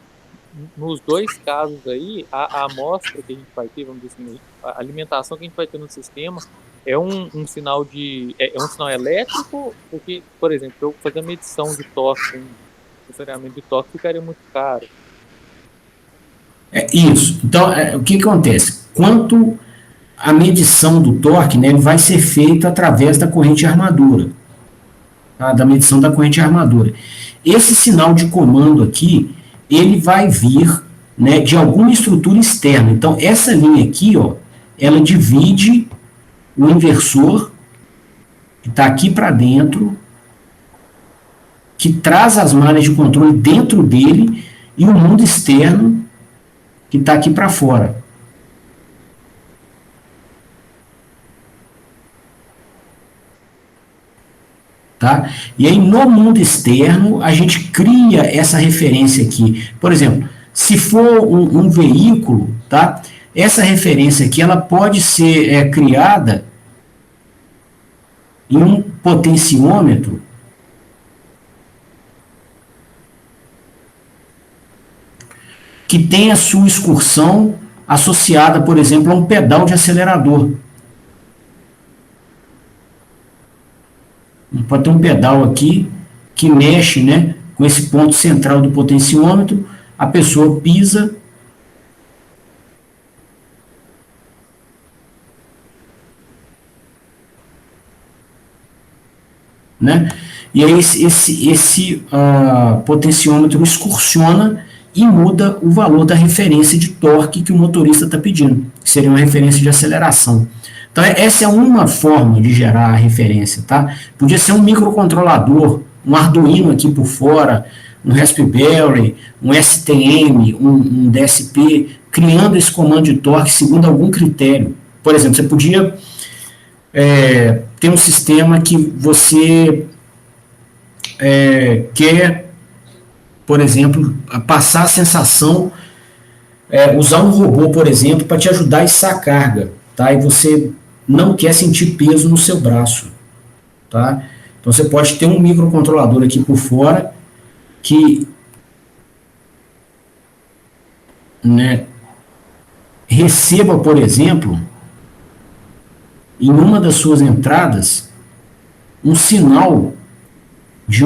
nos dois casos aí, a amostra que a gente vai ter, vamos dizer assim, a alimentação que a gente vai ter no sistema é um sinal um sinal elétrico, porque, por exemplo, eu fazer a medição de torque, um sensoriamento de torque ficaria muito caro. Isso. Então, o que acontece? Quanto a medição do torque, né, vai ser feita através da corrente de armadura, tá? Da medição da corrente de armadura. Esse sinal de comando aqui, ele vai vir, né, de alguma estrutura externa. Então, essa linha aqui, ó, ela divide o inversor, que está aqui para dentro, que traz as malhas de controle dentro dele, e o mundo externo, que está aqui para fora. Tá? E aí, no mundo externo, a gente cria essa referência aqui. Por exemplo, se for um veículo, tá? Essa referência aqui, ela pode ser criada em um potenciômetro que tem a sua excursão associada, por exemplo, a um pedal de acelerador. Pode ter um pedal aqui que mexe, né, com esse ponto central do potenciômetro, a pessoa pisa, né, e aí esse potenciômetro excursiona e muda o valor da referência de torque que o motorista está pedindo, que seria uma referência de aceleração. Então, essa é uma forma de gerar a referência, tá? Podia ser um microcontrolador, um Arduino aqui por fora, um Raspberry, um STM, um DSP, criando esse comando de torque segundo algum critério. Por exemplo, você podia ter um sistema que você quer, por exemplo, passar a sensação, usar um robô, por exemplo, para te ajudar a içar a carga, tá? E você não quer sentir peso no seu braço, tá? Então você pode ter um microcontrolador aqui por fora que, né, receba, por exemplo, em uma das suas entradas, um sinal de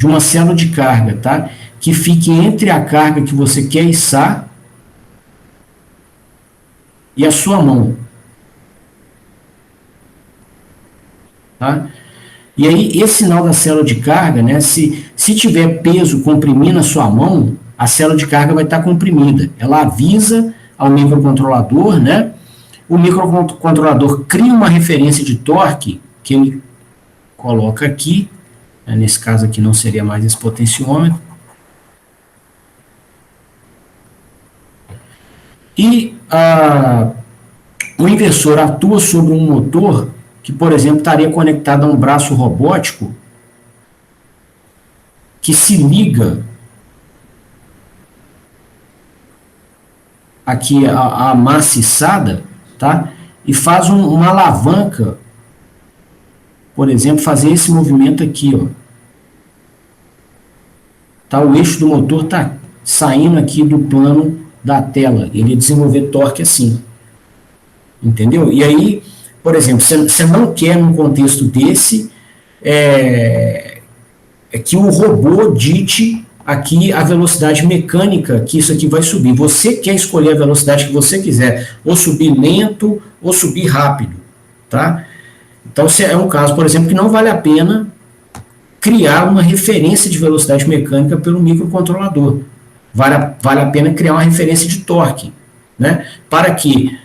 uma célula de carga, tá? Que fique entre a carga que você quer içar e a sua mão. Tá? E aí, esse sinal da célula de carga, né, se tiver peso comprimindo a sua mão, a célula de carga vai estar comprimida. Ela avisa ao microcontrolador, né? O microcontrolador cria uma referência de torque, que ele coloca aqui, né, nesse caso aqui não seria mais esse potenciômetro. E o inversor atua sobre um motor que, por exemplo, estaria conectado a um braço robótico que se liga aqui a massa içada, tá? E faz uma alavanca, por exemplo, fazer esse movimento aqui, ó. Tá? O eixo do motor está saindo aqui do plano da tela, ele ia desenvolver torque assim, entendeu? E aí, por exemplo, você não quer num contexto desse que o robô dite aqui a velocidade mecânica que isso aqui vai subir. Você quer escolher a velocidade que você quiser, ou subir lento ou subir rápido, tá? Então, é um caso, por exemplo, que não vale a pena criar uma referência de velocidade mecânica pelo microcontrolador. Vale a pena criar uma referência de torque, né? Para que,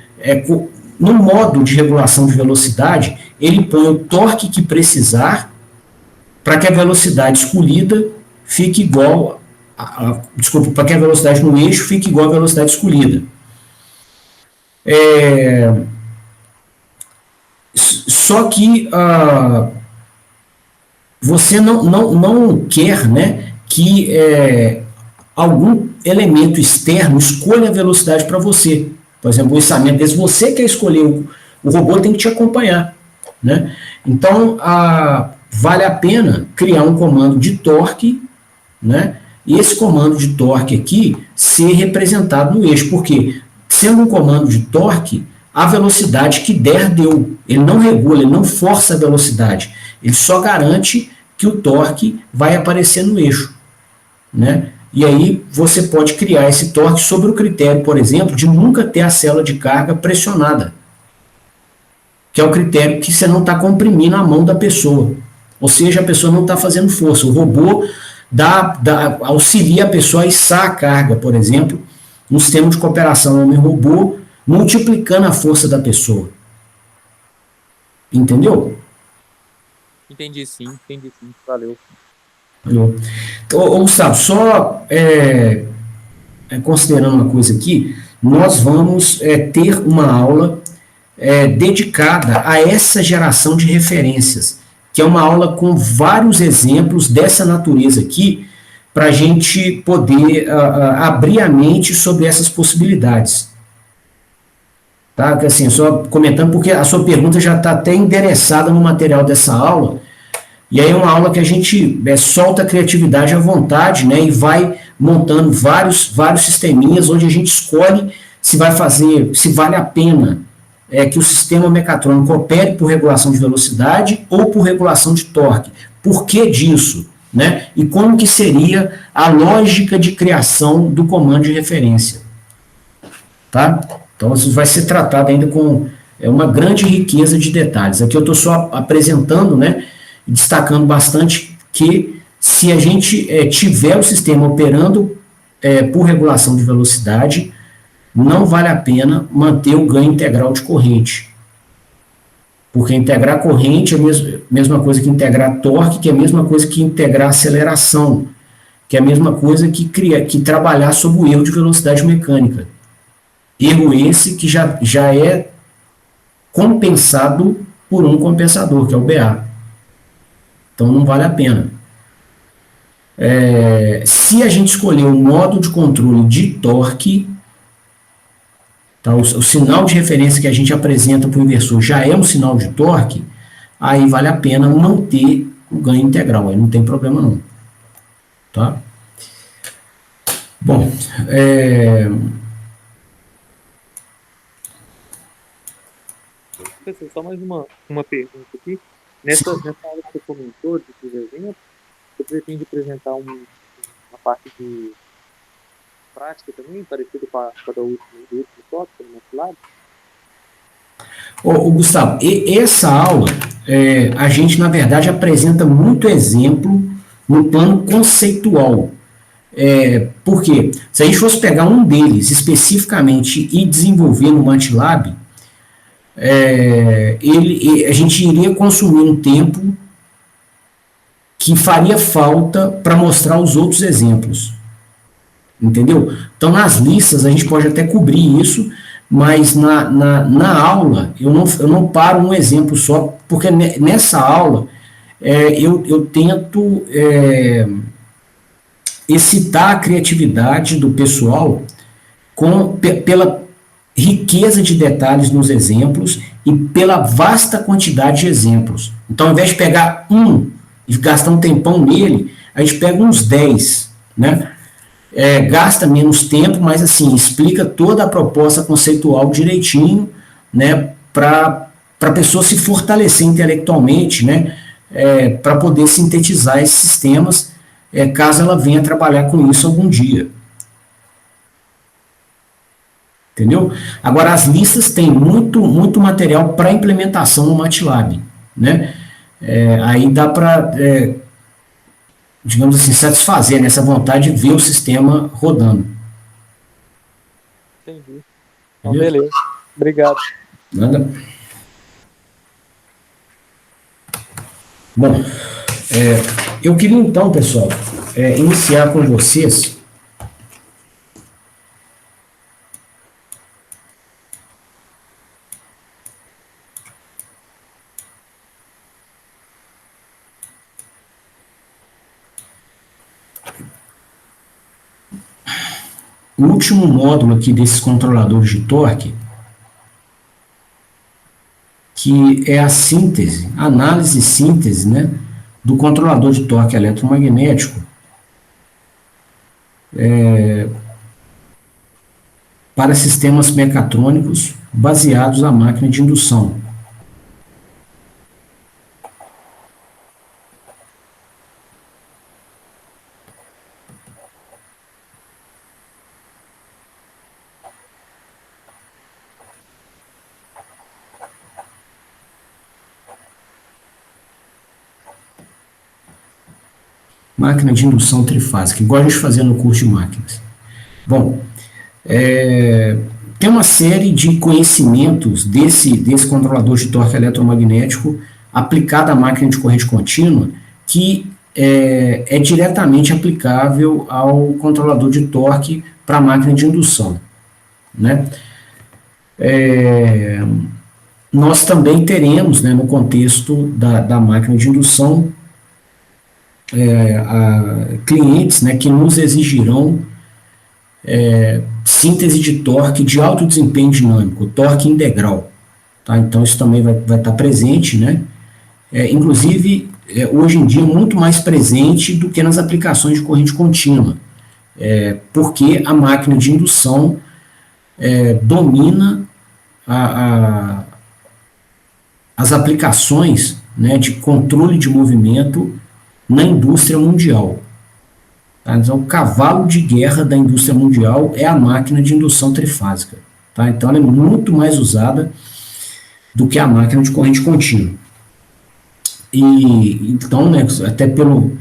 no modo de regulação de velocidade, ele põe o torque que precisar para que a velocidade escolhida fique igual, para que a velocidade no eixo fique igual à velocidade escolhida. Só que você não quer, né, que algum elemento externo escolha a velocidade para você. Por exemplo, o içamento desse, você quer escolher, o robô tem que te acompanhar, né? Então, vale a pena criar um comando de torque, né? E esse comando de torque aqui ser representado no eixo, porque sendo um comando de torque, a velocidade que der, deu. Ele não regula, ele não força a velocidade, ele só garante que o torque vai aparecer no eixo, né? E aí você pode criar esse torque sobre o critério, por exemplo, de nunca ter a célula de carga pressionada, que é o critério que você não está comprimindo a mão da pessoa. Ou seja, a pessoa não está fazendo força. O robô auxilia a pessoa a içar a carga, por exemplo, no sistema de cooperação homem-robô, multiplicando a força da pessoa. Entendeu? Entendi sim, valeu. Então, Gustavo, só considerando uma coisa aqui, nós vamos ter uma aula dedicada a essa geração de referências, que é uma aula com vários exemplos dessa natureza aqui, para a gente poder abrir a mente sobre essas possibilidades. Tá? Assim, só comentando, porque a sua pergunta já está até endereçada no material dessa aula, e aí é uma aula que a gente solta a criatividade à vontade, né, e vai montando vários sisteminhas, onde a gente escolhe se vai fazer, se vale a pena que o sistema mecatrônico opere por regulação de velocidade ou por regulação de torque. Por que disso? Né? E como que seria a lógica de criação do comando de referência. Tá? Então, isso vai ser tratado ainda com uma grande riqueza de detalhes. Aqui eu estou só apresentando, né, destacando bastante que se a gente tiver o sistema operando por regulação de velocidade, não vale a pena manter o ganho integral de corrente. Porque integrar corrente é a mesma coisa que integrar torque, que é a mesma coisa que integrar aceleração, que é a mesma coisa que trabalhar sobre o erro de velocidade mecânica. Erro esse que já é compensado por um compensador, que é o BA. Então não vale a pena. Se a gente escolher o modo de controle de torque, tá, o sinal de referência que a gente apresenta para o inversor já é um sinal de torque, aí vale a pena manter o ganho integral, aí não tem problema não. Tá? Bom, Professor, só mais uma pergunta aqui. Nessa aula que você comentou, desses exemplos, você pretende apresentar uma parte de prática também, parecido com a do último tópico, do nosso lado? Gustavo, essa aula, a gente, na verdade, apresenta muito exemplo no plano conceitual. Por quê? Se a gente fosse pegar um deles especificamente e desenvolver no MATLAB, a gente iria consumir um tempo que faria falta para mostrar os outros exemplos. Entendeu? Então, nas listas, a gente pode até cobrir isso, mas na aula, eu não paro um exemplo só, porque nessa aula eu tento excitar a criatividade do pessoal pela riqueza de detalhes nos exemplos e pela vasta quantidade de exemplos. Então, ao invés de pegar um e gastar um tempão nele, a gente pega uns 10, né? Gasta menos tempo, mas assim, explica toda a proposta conceitual direitinho, né, para a pessoa se fortalecer intelectualmente, né, para poder sintetizar esses sistemas, caso ela venha trabalhar com isso algum dia. Entendeu? Agora, as listas têm muito material para implementação no MATLAB, né? Aí dá para digamos assim, satisfazer nessa vontade de ver o sistema rodando. Entendi. Então, beleza. Obrigado. Nada. Bom, eu queria então, pessoal, iniciar com vocês o último módulo aqui desses controladores de torque, que é a síntese, análise e síntese, né, do controlador de torque eletromagnético para sistemas mecatrônicos baseados na máquina de indução. Máquina de indução trifásica, igual a gente fazia no curso de máquinas. Bom, tem uma série de conhecimentos desse controlador de torque eletromagnético aplicado à máquina de corrente contínua que é diretamente aplicável ao controlador de torque para a máquina de indução, né? Nós também teremos, né, no contexto da máquina de indução, clientes, né, que nos exigirão síntese de torque de alto desempenho dinâmico, torque integral. Tá? Então, isso também vai estar presente, né? Inclusive, hoje em dia, muito mais presente do que nas aplicações de corrente contínua, porque a máquina de indução domina as aplicações, né, de controle de movimento na indústria mundial. Tá? Então, o cavalo de guerra da indústria mundial é a máquina de indução trifásica. Tá? Então, ela é muito mais usada do que a máquina de corrente contínua. E, então, né, até pelo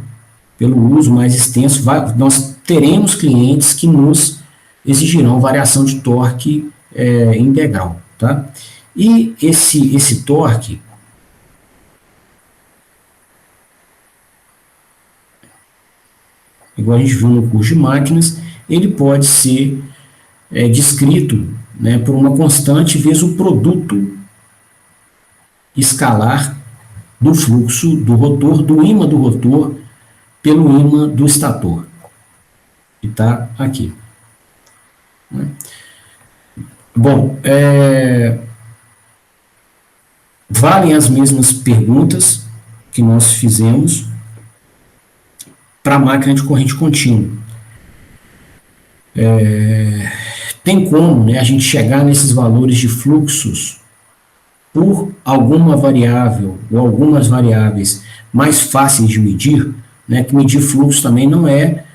uso mais extenso, nós teremos clientes que nos exigirão variação de torque integral. Tá? E esse torque, igual a gente viu no curso de máquinas, ele pode ser descrito, né, por uma constante vezes o produto escalar do fluxo do rotor, do ímã do rotor, pelo ímã do estator, que está aqui. Bom, valem as mesmas perguntas que nós fizemos para a máquina de corrente contínua. Tem como, né, a gente chegar nesses valores de fluxos por alguma variável ou algumas variáveis mais fáceis de medir, né, que medir fluxo também não é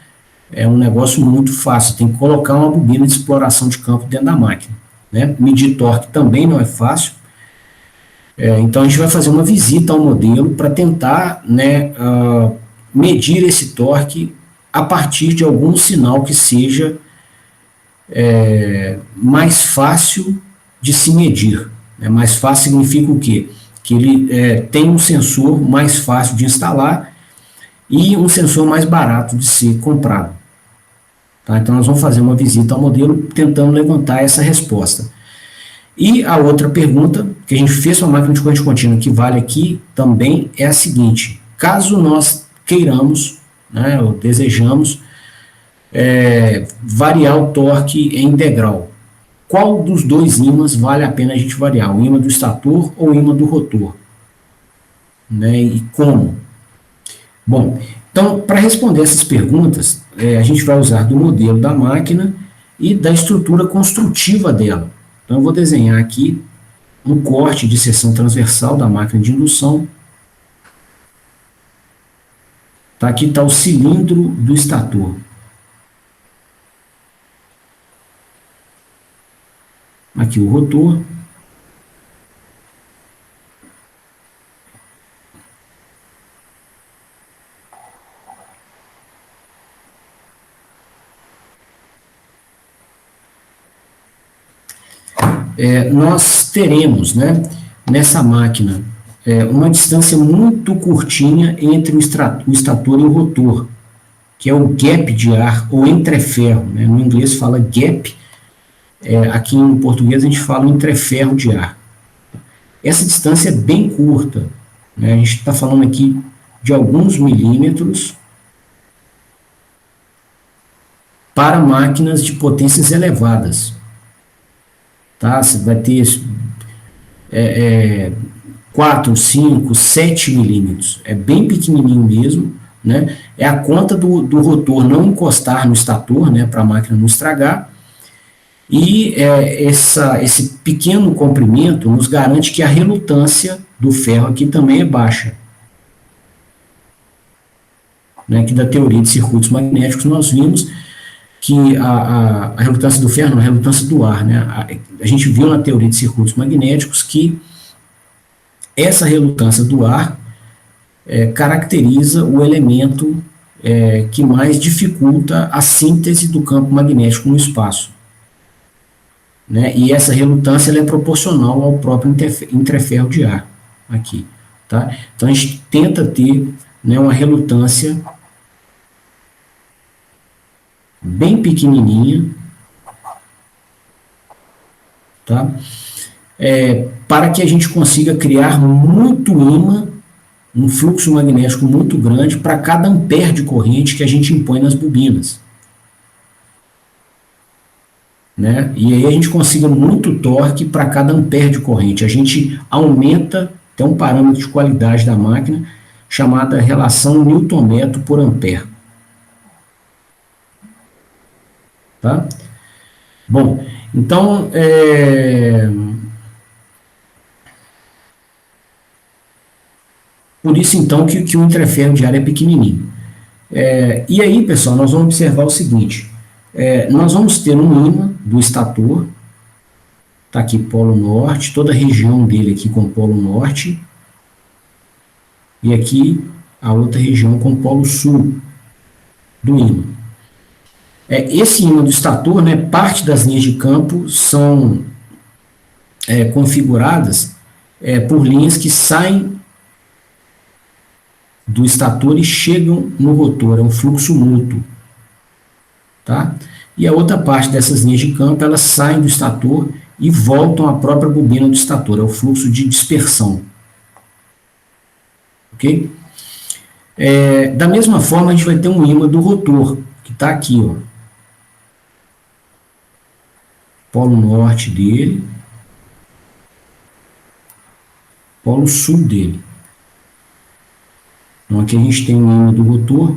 um negócio muito fácil, tem que colocar uma bobina de exploração de campo dentro da máquina. Né? Medir torque também não é fácil, então a gente vai fazer uma visita ao modelo para tentar, né, medir esse torque a partir de algum sinal que seja mais fácil de se medir. Mais fácil significa o quê? Que ele tem um sensor mais fácil de instalar e um sensor mais barato de ser comprado. Tá? Então, nós vamos fazer uma visita ao modelo tentando levantar essa resposta. E a outra pergunta que a gente fez para a máquina de corrente contínua, que vale aqui também, é a seguinte: caso nós queiramos, né, ou desejamos, variar o torque em integral, qual dos dois ímãs vale a pena a gente variar? O ímã do estator ou o ímã do rotor? Né, e como? Bom, então, para responder essas perguntas, a gente vai usar do modelo da máquina e da estrutura construtiva dela. Então, eu vou desenhar aqui um corte de seção transversal da máquina de indução. Tá, aqui está o cilindro do estator. Aqui o rotor. Nós teremos, né, nessa máquina uma distância muito curtinha entre o estator e o rotor, que é o gap de ar, ou entreferro, né? No inglês fala gap, aqui em português a gente fala entreferro de ar. Essa distância é bem curta, né? A gente está falando aqui de alguns milímetros, para máquinas de potências elevadas. Tá? Você vai ter 4, 5, 7 milímetros. É bem pequenininho mesmo, né? É a conta do rotor não encostar no estator, né, para a máquina não estragar. E esse pequeno comprimento nos garante que a relutância do ferro aqui também é baixa. Né, aqui da teoria de circuitos magnéticos nós vimos que a relutância do ferro, não, a relutância do ar, né? A gente viu na teoria de circuitos magnéticos que essa relutância do ar caracteriza o elemento que mais dificulta a síntese do campo magnético no espaço. Né? E essa relutância ela é proporcional ao próprio entreferro de ar aqui. Tá? Então a gente tenta ter, né, uma relutância bem pequenininha, tá? Para que a gente consiga criar muito ímã, um fluxo magnético muito grande para cada ampere de corrente que a gente impõe nas bobinas. Né? E aí a gente consiga muito torque para cada ampere de corrente. A gente aumenta, tem um parâmetro de qualidade da máquina chamada relação Newton-metro por ampere. Tá? Bom, então, por isso então que o entreferro de ar é pequenininho. E aí, pessoal, nós vamos observar o seguinte, nós vamos ter um ímã do estator, está aqui polo norte, toda a região dele aqui com polo norte, e aqui a outra região com polo sul do ímã. Esse ímã do estator, né, parte das linhas de campo são configuradas por linhas que saem do estator e chegam no rotor, é um fluxo mútuo. Tá? E a outra parte dessas linhas de campo, elas saem do estator e voltam à própria bobina do estator, é o fluxo de dispersão. Ok? Da mesma forma, a gente vai ter um ímã do rotor, que está aqui, ó. Polo norte dele, polo sul dele. Então aqui a gente tem o ímã do rotor,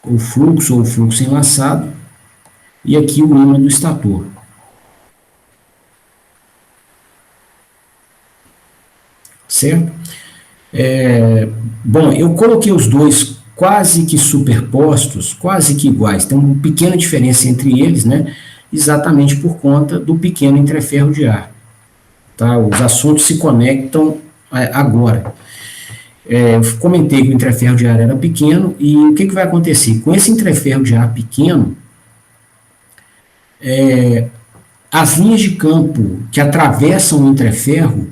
o fluxo ou o fluxo enlaçado, e aqui o ímã do estator. Certo? Bom, eu coloquei os dois quase que superpostos, quase que iguais, tem uma pequena diferença entre eles, né? Exatamente por conta do pequeno entreferro de ar. Tá? Os assuntos se conectam agora. Eu comentei que o entreferro de ar era pequeno, e o que vai acontecer? Com esse entreferro de ar pequeno, as linhas de campo que atravessam o entreferro,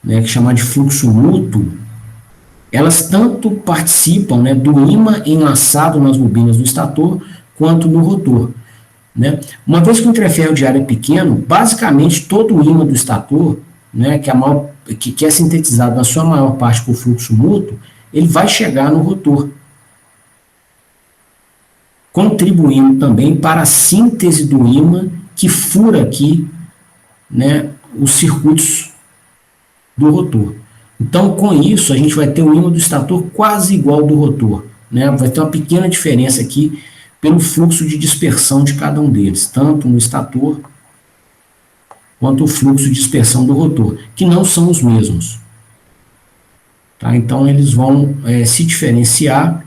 né, que é chamado de fluxo mútuo, elas tanto participam, né, do ímã enlaçado nas bobinas do estator, quanto no rotor. Né? Uma vez que o entreferro de ar é pequeno, basicamente todo o ímã do estator, né, que é sintetizado na sua maior parte por fluxo mútuo, ele vai chegar no rotor, contribuindo também para a síntese do ímã que fura aqui, né, os circuitos do rotor. Então, com isso, a gente vai ter um ímã do estator quase igual ao do rotor. Né? Vai ter uma pequena diferença aqui pelo fluxo de dispersão de cada um deles, tanto no estator quanto o fluxo de dispersão do rotor, que não são os mesmos. Tá? Então, eles vão se diferenciar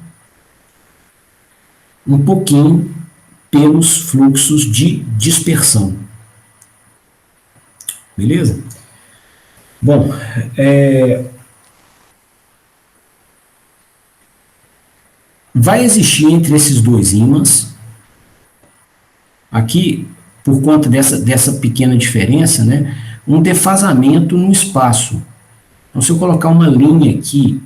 um pouquinho pelos fluxos de dispersão. Beleza? Bom, vai existir entre esses dois ímãs, aqui, por conta dessa pequena diferença, né, um defasamento no espaço. Então, se eu colocar uma linha aqui,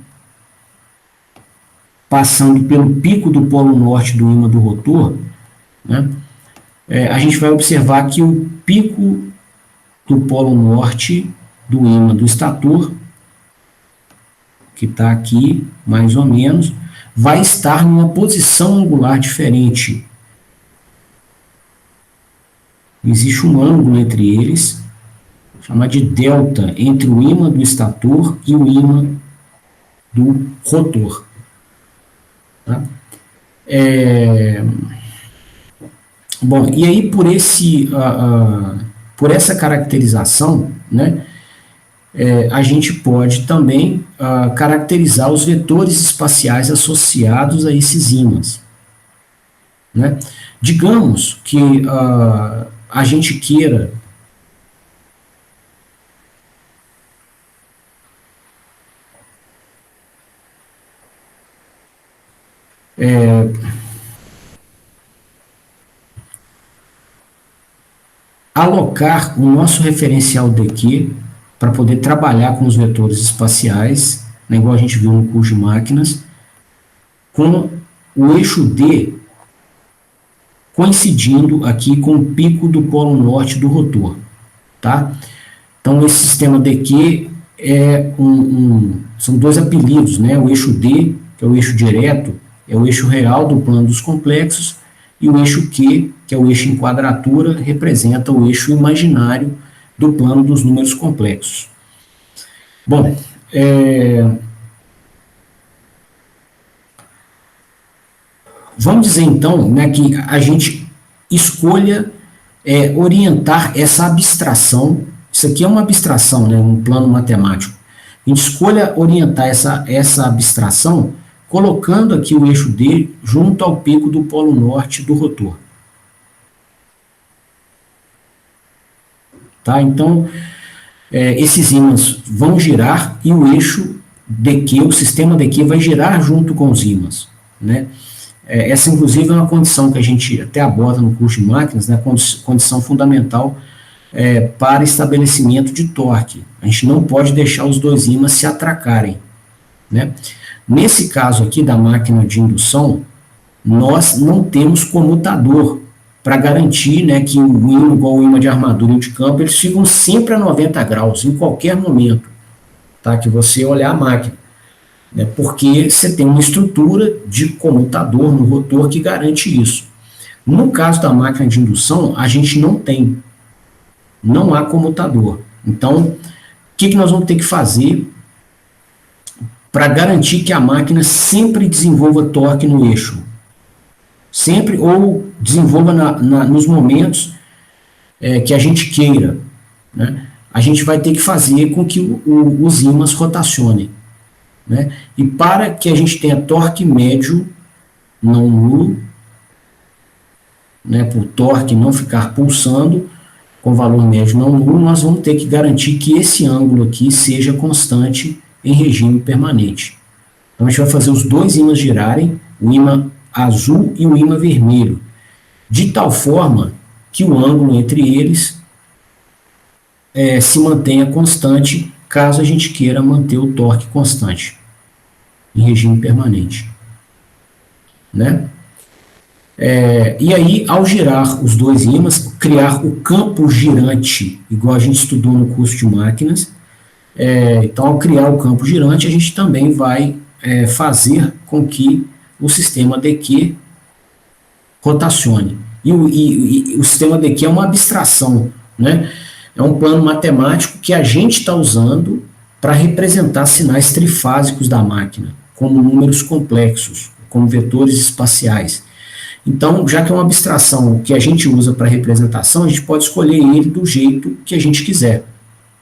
passando pelo pico do polo norte do ímã do rotor, né, a gente vai observar que o pico do polo norte do ímã do estator que está aqui, mais ou menos, vai estar numa posição angular diferente. Existe um ângulo entre eles, chamado de delta, entre o ímã do estator e o ímã do rotor. Tá? Bom, e aí por essa caracterização, né, a gente pode também caracterizar os vetores espaciais associados a esses ímãs. Né? Digamos que a gente queira alocar o nosso referencial dq para poder trabalhar com os vetores espaciais, né, igual a gente viu no curso de máquinas, com o eixo D coincidindo aqui com o pico do polo norte do rotor. Tá? Então, esse sistema dq são dois apelidos, né? O eixo D, que é o eixo direto, é o eixo real do plano dos complexos, e o eixo Q, que é o eixo em quadratura, representa o eixo imaginário do plano dos números complexos. Bom, vamos dizer então, né, que a gente escolha orientar essa abstração. Isso aqui é uma abstração, né, um plano matemático. A gente escolha orientar essa abstração colocando aqui o eixo D junto ao pico do polo norte do rotor. Tá? Então, esses ímãs vão girar e o eixo dq, o sistema dq, vai girar junto com os ímãs. Né? Essa, inclusive, é uma condição que a gente até aborda no curso de máquinas, né? Condição fundamental para estabelecimento de torque. A gente não pode deixar os dois ímãs se atracarem. Né? Nesse caso aqui da máquina de indução, nós não temos comutador para garantir, né, que o ímã, igual o ímã de armadura e de campo, eles ficam sempre a 90 graus, em qualquer momento, tá, que você olhar a máquina. Né, porque você tem uma estrutura de comutador no rotor que garante isso. No caso da máquina de indução, a gente não tem. Não há comutador. Então, o que nós vamos ter que fazer para garantir que a máquina sempre desenvolva torque no eixo? Sempre, ou desenvolva nos momentos que a gente queira. Né? A gente vai ter que fazer com que os ímãs rotacionem. Né? E para que a gente tenha torque médio não nulo, né, para o torque não ficar pulsando com valor médio não nulo, nós vamos ter que garantir que esse ângulo aqui seja constante em regime permanente. Então a gente vai fazer os dois ímãs girarem, o ímã azul e o ímã vermelho, de tal forma que o ângulo entre eles se mantenha constante, caso a gente queira manter o torque constante em regime permanente. Né? E aí, ao girar os dois ímãs, criar o campo girante, igual a gente estudou no curso de máquinas. Então, ao criar o campo girante, a gente também vai fazer com que o sistema dq rotacione. E o sistema dq é uma abstração, né? É um plano matemático que a gente está usando para representar sinais trifásicos da máquina, como números complexos, como vetores espaciais. Então, já que é uma abstração que a gente usa para representação, a gente pode escolher ele do jeito que a gente quiser.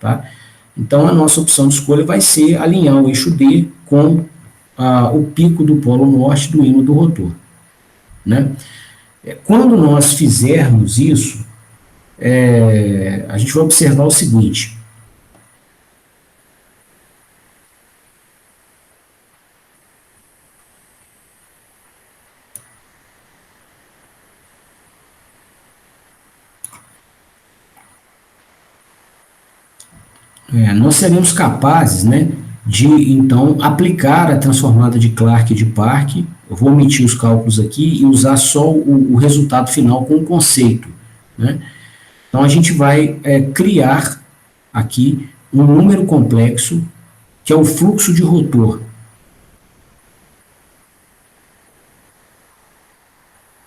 Tá? Então, a nossa opção de escolha vai ser alinhar o eixo D com o pico do polo norte do ímã do rotor. Né? Quando nós fizermos isso, a gente vai observar o seguinte. Nós seremos capazes, né, de, então, aplicar a transformada de Clark e de Park. Eu vou omitir os cálculos aqui e usar só o resultado final com o conceito. Né? Então, a gente vai criar aqui um número complexo, que é o fluxo de rotor.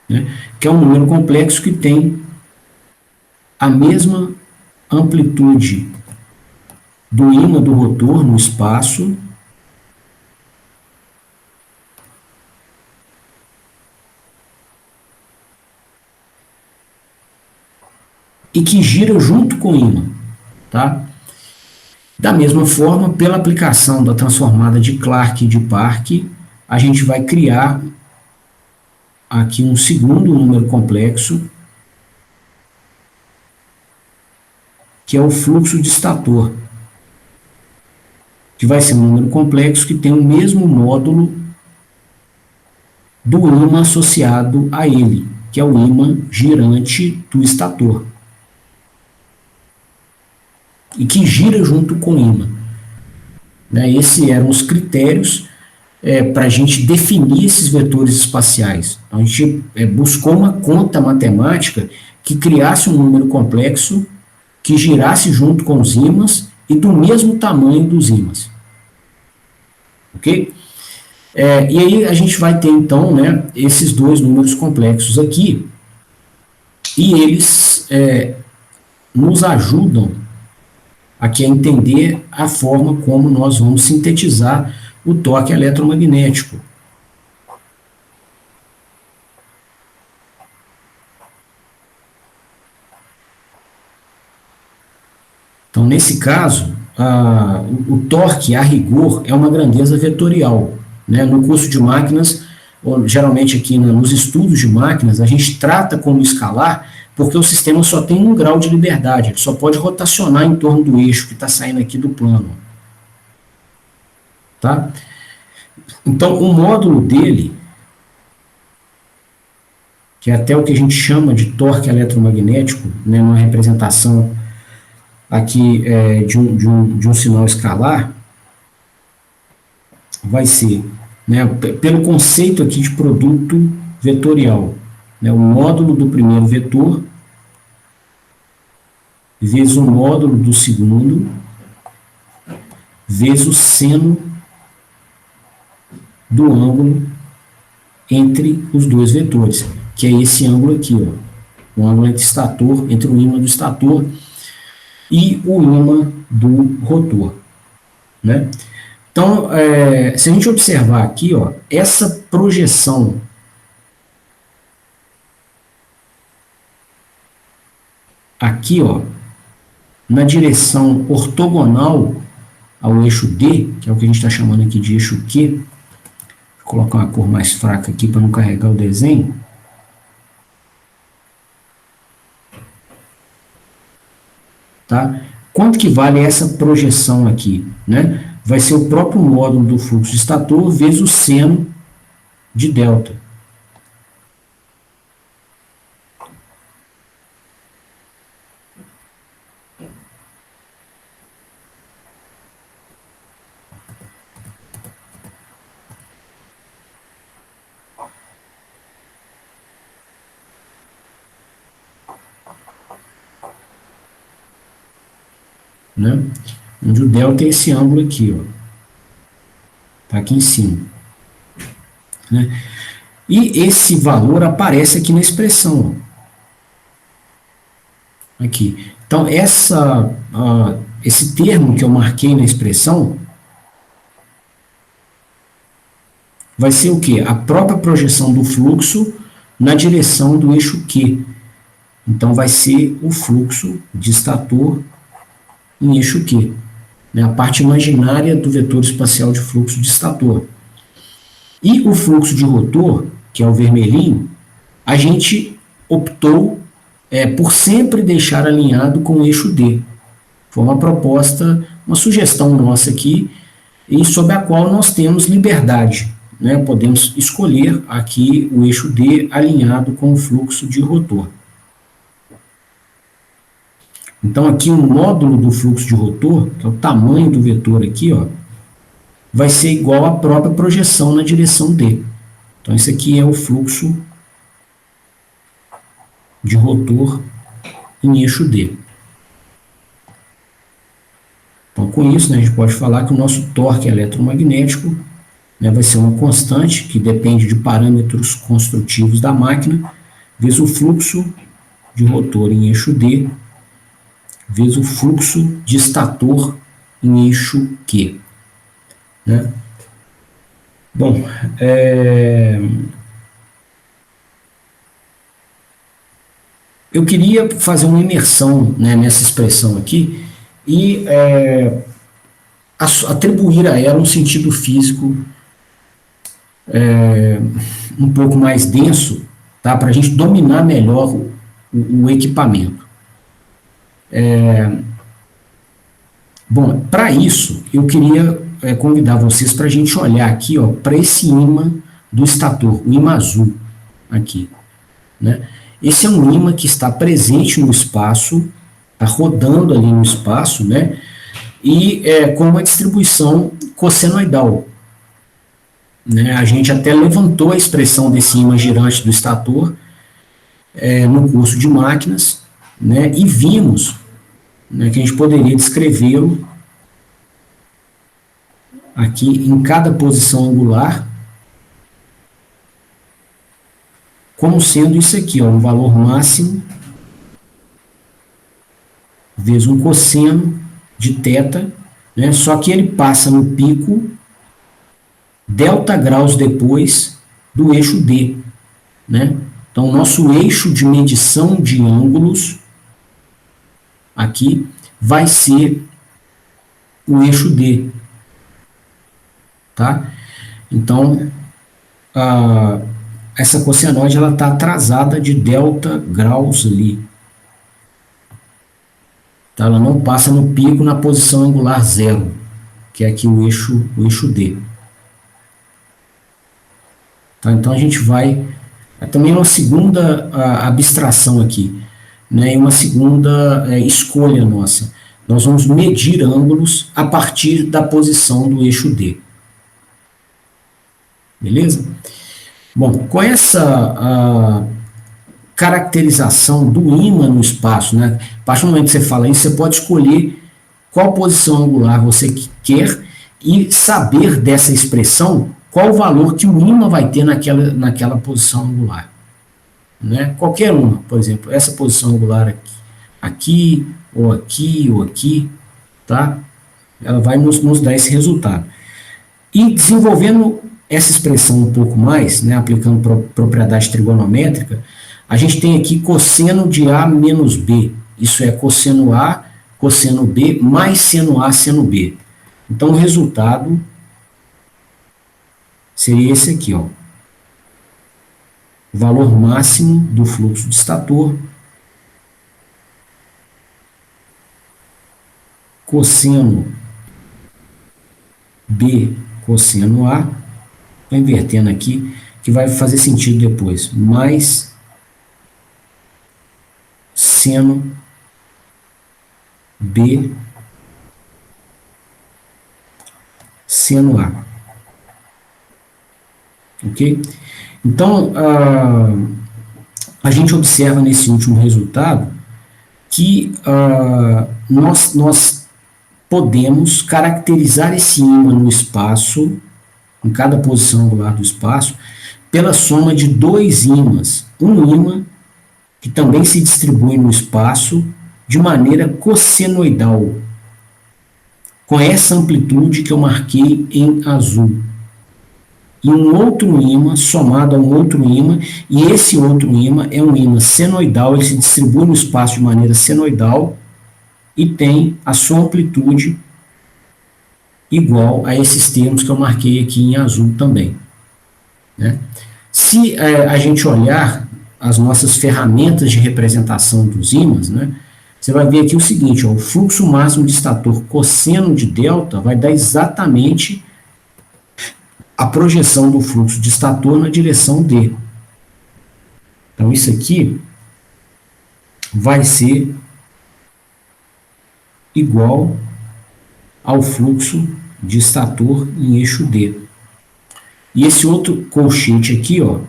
Né? Que é um número complexo que tem a mesma amplitude do ímã do rotor no espaço e que gira junto com o ímã. Tá? Da mesma forma, pela aplicação da transformada de Clarke e de Park, a gente vai criar aqui um segundo número complexo, que é o fluxo de estator, que vai ser um número complexo que tem o mesmo módulo do ímã associado a ele, que é o ímã girante do estator, e que gira junto com o ímã. Né? Esses eram os critérios para a gente definir esses vetores espaciais. Então, a gente buscou uma conta matemática que criasse um número complexo que girasse junto com os ímãs e do mesmo tamanho dos ímãs. Ok? E aí a gente vai ter, então, né, esses dois números complexos aqui, e eles nos ajudam aqui a entender a forma como nós vamos sintetizar o torque eletromagnético. Então, nesse caso, o torque, a rigor, é uma grandeza vetorial. Né? No curso de máquinas, ou geralmente aqui nos estudos de máquinas, a gente trata como escalar, porque o sistema só tem um grau de liberdade, ele só pode rotacionar em torno do eixo que está saindo aqui do plano. Tá? Então, o módulo dele, que é até o que a gente chama de torque eletromagnético, né, uma representação aqui de um sinal escalar, vai ser, né, pelo conceito aqui de produto vetorial, né, o módulo do primeiro vetor vezes o módulo do segundo vezes o seno do ângulo entre os dois vetores, que é esse ângulo aqui, ó, o ângulo entre o ímã do estator e o ímã do rotor. Né? Então, se a gente observar aqui, ó, essa projeção aqui, ó, na direção ortogonal ao eixo D, que é o que a gente está chamando aqui de eixo Q, vou colocar uma cor mais fraca aqui para não carregar o desenho. Tá? Quanto que vale essa projeção aqui? Né? Vai ser o próprio módulo do fluxo de estator vezes o seno de delta. Né? Onde o delta é esse ângulo aqui, ó. Tá aqui em cima. Né? E esse valor aparece aqui na expressão. Ó. Aqui. Então, esse termo que eu marquei na expressão vai ser o quê? A própria projeção do fluxo na direção do eixo Q. Então, vai ser o fluxo de estator em eixo Q, né, a parte imaginária do vetor espacial de fluxo de estator. E o fluxo de rotor, que é o vermelhinho, a gente optou por sempre deixar alinhado com o eixo D. Foi uma proposta, uma sugestão nossa aqui, e sobre a qual nós temos liberdade. Né, podemos escolher aqui o eixo D alinhado com o fluxo de rotor. Então, aqui o módulo do fluxo de rotor, que é o tamanho do vetor aqui, ó, vai ser igual à própria projeção na direção D. Então, esse aqui é o fluxo de rotor em eixo D. Então, com isso, né, a gente pode falar que o nosso torque eletromagnético, né, vai ser uma constante que depende de parâmetros construtivos da máquina, vezes o fluxo de rotor em eixo D, vezes o fluxo de estator em eixo Q. Né? Bom, eu queria fazer uma imersão, né, nessa expressão aqui e atribuir a ela um sentido físico um pouco mais denso, tá, para a gente dominar melhor o equipamento. Bom, para isso, eu queria convidar vocês para a gente olhar aqui, para esse ímã do estator, o ímã azul aqui, né? Esse é um ímã que está presente no espaço, está rodando ali no espaço, né? E com uma distribuição cossenoidal. Né? A gente até levantou a expressão desse ímã girante do estator no curso de máquinas, né? E vimos, né, que a gente poderia descrevê-lo aqui em cada posição angular como sendo isso aqui, um valor máximo vezes um cosseno de θ, né, só que ele passa no pico delta graus depois do eixo D. Né? Então, nosso eixo de medição de ângulos aqui vai ser o eixo D. Tá? Então, essa cossenoide está atrasada de delta graus ali. Tá? Ela não passa no pico na posição angular 0, que é aqui o eixo D. Tá? Então, a gente vai... também uma segunda abstração aqui, né? E uma segunda escolha nossa. Nós vamos medir ângulos a partir da posição do eixo D. Beleza? Bom, com essa caracterização do ímã no espaço, né? A partir do momento que você fala isso, você pode escolher qual posição angular você quer e saber dessa expressão qual o valor que o ímã vai ter naquela posição angular. Né? Qualquer uma, por exemplo, essa posição angular aqui, ou aqui, ou aqui, tá? Ela vai nos dar esse resultado. E desenvolvendo essa expressão um pouco mais, né, aplicando propriedade trigonométrica, a gente tem aqui cosseno de A menos B. Isso é cosseno A, cosseno B, mais seno A, seno B. Então, o resultado seria esse aqui, ó. O valor máximo do fluxo de estator, cosseno B, cosseno A, estou invertendo aqui, que vai fazer sentido depois, mais seno B, seno A. Ok? Então, a gente observa nesse último resultado que nós podemos caracterizar esse ímã no espaço, em cada posição angular do espaço, pela soma de dois ímãs. Um ímã que também se distribui no espaço de maneira cossenoidal, com essa amplitude que eu marquei em azul. E um outro ímã somado a um outro ímã, e esse outro ímã é um ímã senoidal, ele se distribui no espaço de maneira senoidal e tem a sua amplitude igual a esses termos que eu marquei aqui em azul também. Né? Se a gente olhar as nossas ferramentas de representação dos ímãs, né, você vai ver aqui o seguinte, ó, o fluxo máximo de estator cosseno de delta vai dar exatamente a projeção do fluxo de estator na direção D. Então, isso aqui vai ser igual ao fluxo de estator em eixo D. E esse outro colchete aqui, ó,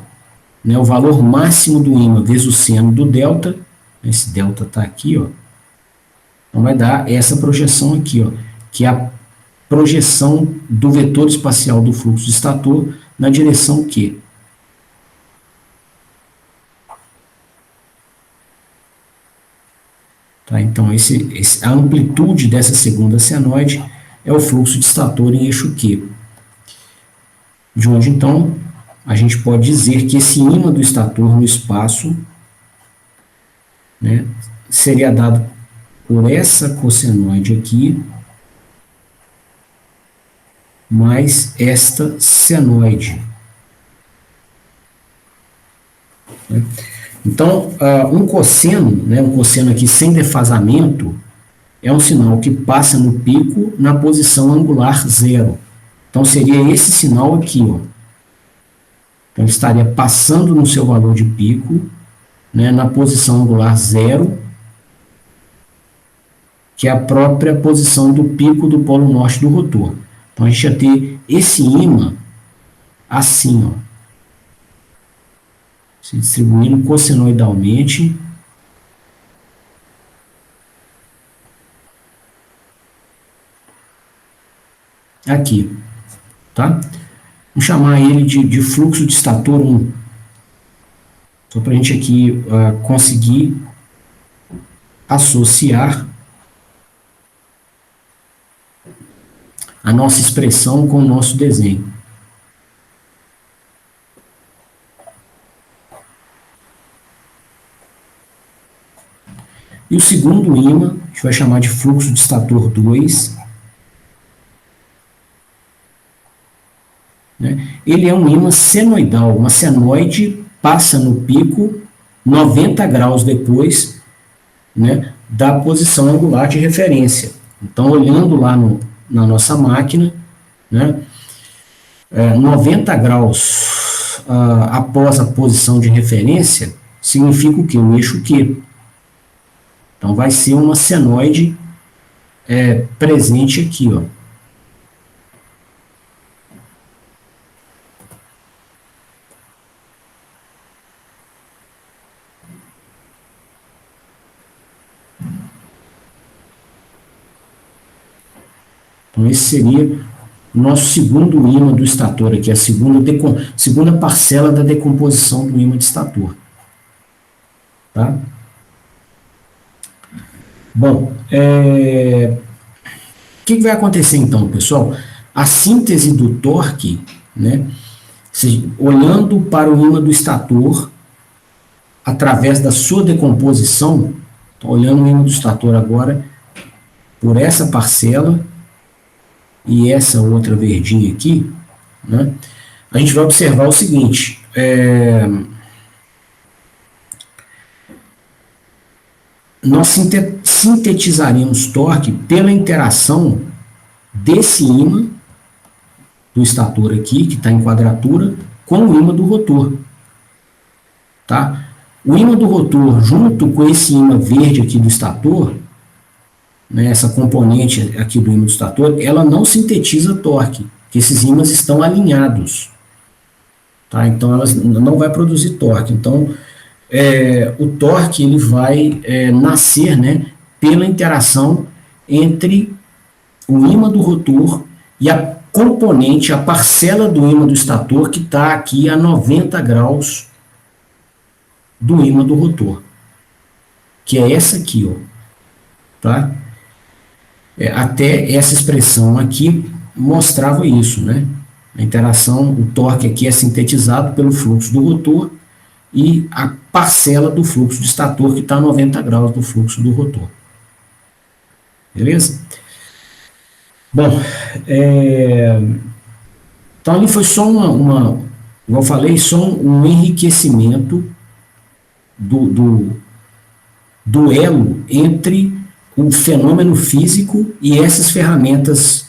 né, o valor máximo do ímã vezes o seno do delta, esse delta está aqui, ó, então vai dar essa projeção aqui, ó, que é a projeção do vetor espacial do fluxo de estator na direção Q. Tá? Então, a amplitude dessa segunda senoide é o fluxo de estator em eixo Q. De onde, então, a gente pode dizer que esse ímã do estator no espaço, né, seria dado por essa cossenoide aqui, mais esta senoide. Então, um cosseno, né, um cosseno aqui sem defasamento, é um sinal que passa no pico na posição angular zero. Então, seria esse sinal aqui, ó. Então, ele estaria passando no seu valor de pico, né, na posição angular zero, que é a própria posição do pico do polo norte do rotor. Então, a gente ia ter esse ímã assim, ó, se distribuindo cossenoidalmente. Aqui, tá? Vamos chamar ele de fluxo de estator 1. Só para a gente aqui conseguir associar a nossa expressão com o nosso desenho. E o segundo ímã, a gente vai chamar de fluxo de estator 2. Né? Ele é um ímã senoidal, uma senoide passa no pico 90 graus depois, né, da posição angular de referência. Então, olhando lá na nossa máquina, né, 90 graus após a posição de referência, significa o quê? O eixo Q. Então, vai ser uma senoide presente aqui, ó. Então, esse seria o nosso segundo ímã do estator aqui, a segunda parcela da decomposição do ímã de estator. Tá? Bom, o que vai acontecer então, pessoal? A síntese do torque, né, olhando para o ímã do estator, através da sua decomposição, tô olhando o ímã do estator agora, por essa parcela, e essa outra verdinha aqui, né, a gente vai observar o seguinte, nós sintetizaremos torque pela interação desse ímã do estator aqui, que está em quadratura, com o ímã do rotor. Tá? O ímã do rotor, junto com esse ímã verde aqui do estator, né, essa componente aqui do ímã do estator, ela não sintetiza torque, porque esses ímãs estão alinhados. Tá? Então, elas não vai produzir torque. Então, o torque ele vai nascer, né, pela interação entre o ímã do rotor e a componente, a parcela do ímã do estator que está aqui a 90 graus do ímã do rotor, que é essa aqui, ó, tá? Até essa expressão aqui mostrava isso, né? A interação, o torque aqui é sintetizado pelo fluxo do rotor e a parcela do fluxo de estator que está a 90 graus do fluxo do rotor. Beleza? Bom, então ali foi só como eu falei, só um enriquecimento do elo entre o fenômeno físico e essas ferramentas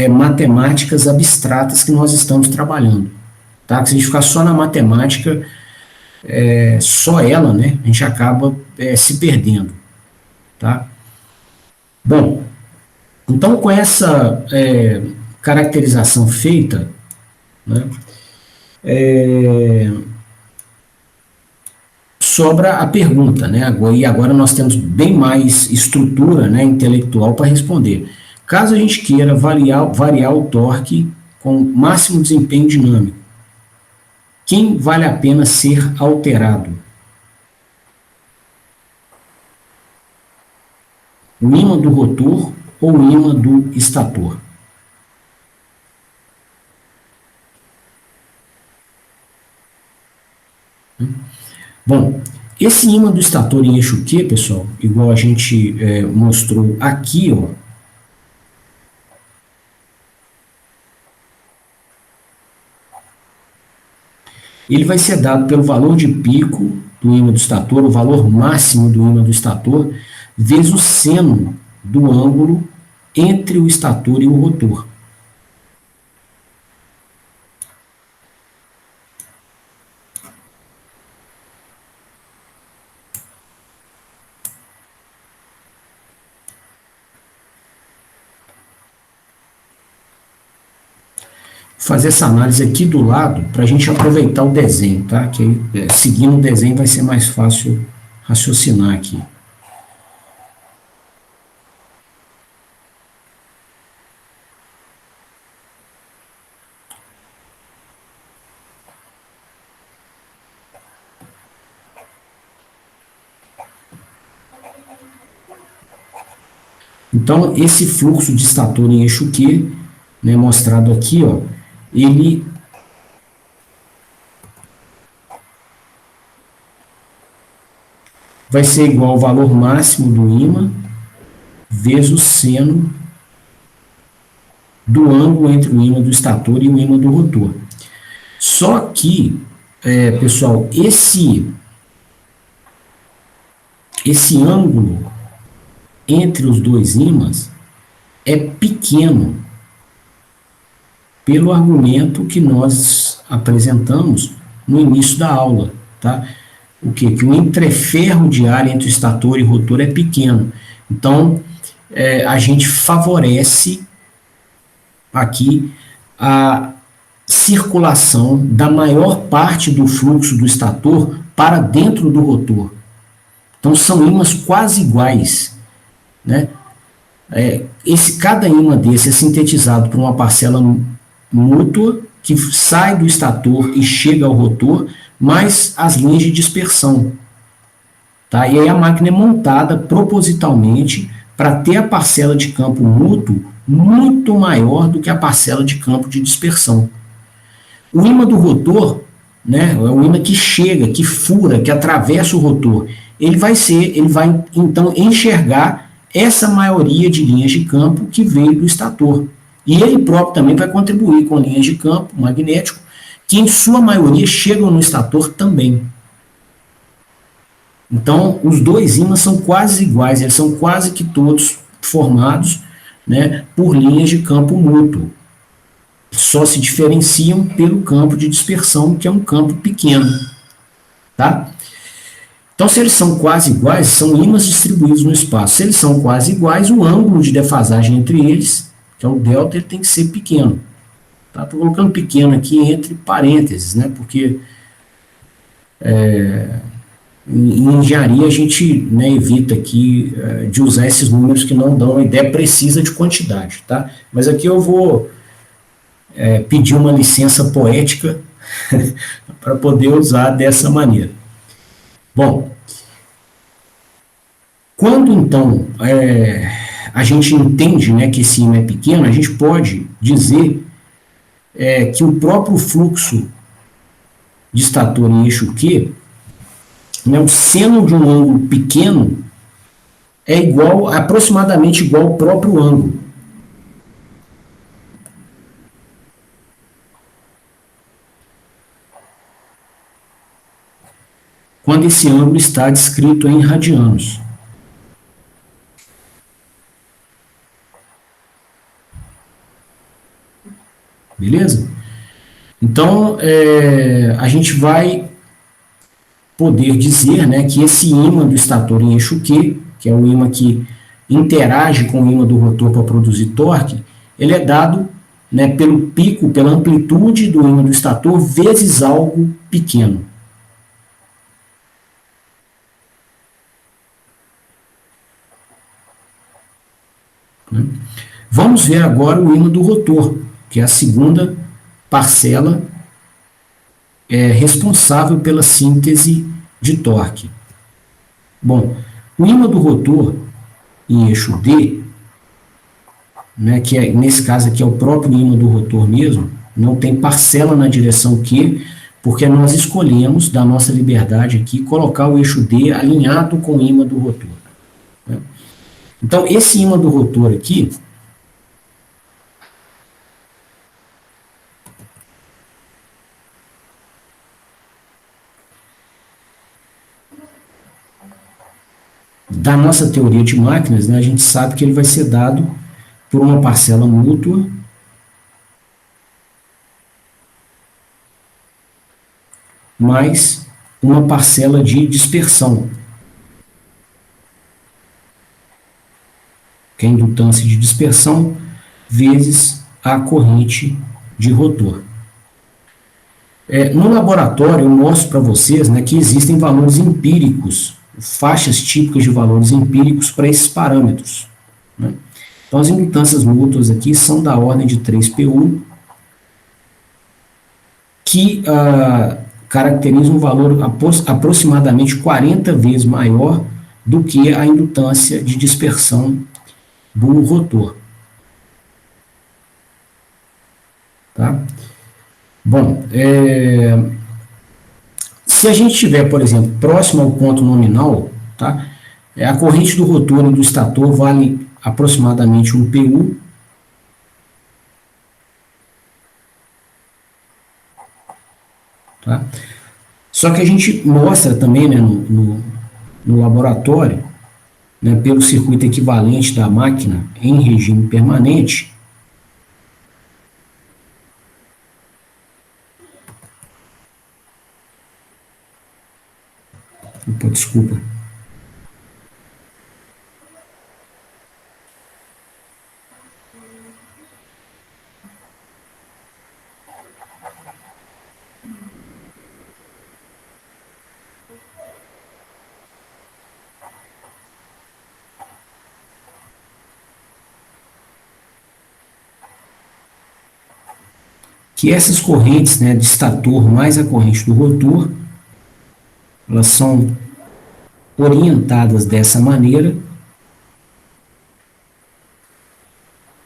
matemáticas abstratas que nós estamos trabalhando. Tá? Se a gente ficar só na matemática, só ela, né, a gente acaba se perdendo. Tá? Bom, então com essa caracterização feita, né, sobra a pergunta, né, e agora nós temos bem mais estrutura, né, intelectual para responder. Caso a gente queira variar o torque com máximo desempenho dinâmico, quem vale a pena ser alterado? O ímã do rotor ou o ímã do estator? Bom, esse ímã do estator em eixo Q, pessoal, igual a gente mostrou aqui, ó, ele vai ser dado pelo valor de pico do ímã do estator, o valor máximo do ímã do estator, vezes o seno do ângulo entre o estator e o rotor. Fazer essa análise aqui do lado para a gente aproveitar o desenho, tá? Que aí, seguindo o desenho vai ser mais fácil raciocinar aqui. Então, esse fluxo de estator em eixo Q, né, mostrado aqui, ó, ele vai ser igual ao valor máximo do ímã vezes o seno do ângulo entre o ímã do estator e o ímã do rotor. Só que, pessoal, esse ângulo entre os dois ímãs é pequeno, pelo argumento que nós apresentamos no início da aula, tá? O quê? Que o entreferro de ar entre o estator e o rotor é pequeno. Então, a gente favorece aqui a circulação da maior parte do fluxo do estator para dentro do rotor. Então, são ímãs quase iguais, né? Cada ímã desse é sintetizado por uma parcela mútua que sai do estator e chega ao rotor, mais as linhas de dispersão. Tá? E aí a máquina é montada propositalmente para ter a parcela de campo mútuo muito maior do que a parcela de campo de dispersão. O ímã do rotor, né, é o ímã que chega, que fura, que atravessa o rotor. Ele vai então enxergar essa maioria de linhas de campo que veio do estator. E ele próprio também vai contribuir com linhas de campo magnético, que em sua maioria chegam no estator também. Então, os dois ímãs são quase iguais, eles são quase que todos formados, né, por linhas de campo mútuo. Só se diferenciam pelo campo de dispersão, que é um campo pequeno. Tá? Então, se eles são quase iguais, são ímãs distribuídos no espaço. Se eles são quase iguais, o ângulo de defasagem entre eles, que é o delta, ele tem que ser pequeno. Tá? Estou colocando pequeno aqui entre parênteses, né? Porque em engenharia a gente, né, evita aqui de usar esses números que não dão uma ideia precisa de quantidade. Tá? Mas aqui eu vou pedir uma licença poética para poder usar dessa maneira. Bom, quando então a gente entende, né, que esse ímã é pequeno, a gente pode dizer que o próprio fluxo de estator em eixo Q, né, o seno de um ângulo pequeno é aproximadamente igual ao próprio ângulo. Quando esse ângulo está descrito em radianos. Beleza? Então, a gente vai poder dizer, né, que esse ímã do estator em eixo Q, que é o ímã que interage com o ímã do rotor para produzir torque, ele é dado, né, pelo pico, pela amplitude do ímã do estator vezes algo pequeno. Vamos ver agora o ímã do rotor, que é a segunda parcela responsável pela síntese de torque. Bom, o ímã do rotor em eixo D, né, que nesse caso aqui é o próprio ímã do rotor mesmo, não tem parcela na direção Q, porque nós escolhemos, da nossa liberdade aqui, colocar o eixo D alinhado com o ímã do rotor. Né? Então, esse ímã do rotor aqui, da nossa teoria de máquinas, né, a gente sabe que ele vai ser dado por uma parcela mútua mais uma parcela de dispersão, que é a indutância de dispersão vezes a corrente de rotor. No laboratório, eu mostro para vocês, né, que existem valores empíricos, faixas típicas de valores empíricos para esses parâmetros. Né? Então, as indutâncias mútuas aqui são da ordem de 3PU, que caracterizam um valor aproximadamente 40 vezes maior do que a indutância de dispersão do rotor. Tá? Bom, se a gente estiver, por exemplo, próximo ao ponto nominal, tá? A corrente do rotor e do estator vale aproximadamente 1 PU. Tá? Só que a gente mostra também, né, no laboratório, né, pelo circuito equivalente da máquina em regime permanente, desculpa. Que essas correntes, né, de estator mais a corrente do rotor, elas são orientadas dessa maneira,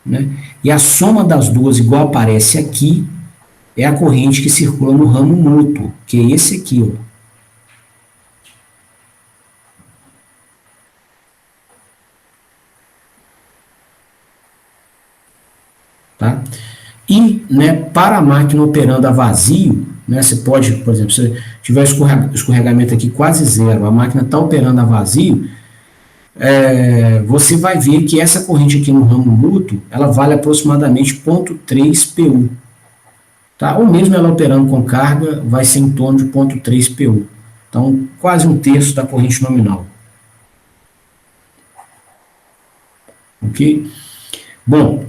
né, e a soma das duas, igual aparece aqui, é a corrente que circula no ramo mútuo, que é esse aqui, ó. Tá? E, né, para a máquina operando a vazio, né, você pode, por exemplo, se tiver escorregamento aqui quase zero, a máquina está operando a vazio, você vai ver que essa corrente aqui no ramo mútuo, ela vale aproximadamente 0,3 PU. Tá? Ou mesmo ela operando com carga, vai ser em torno de 0,3 PU. Então, quase 1/3 da corrente nominal. Ok? Bom,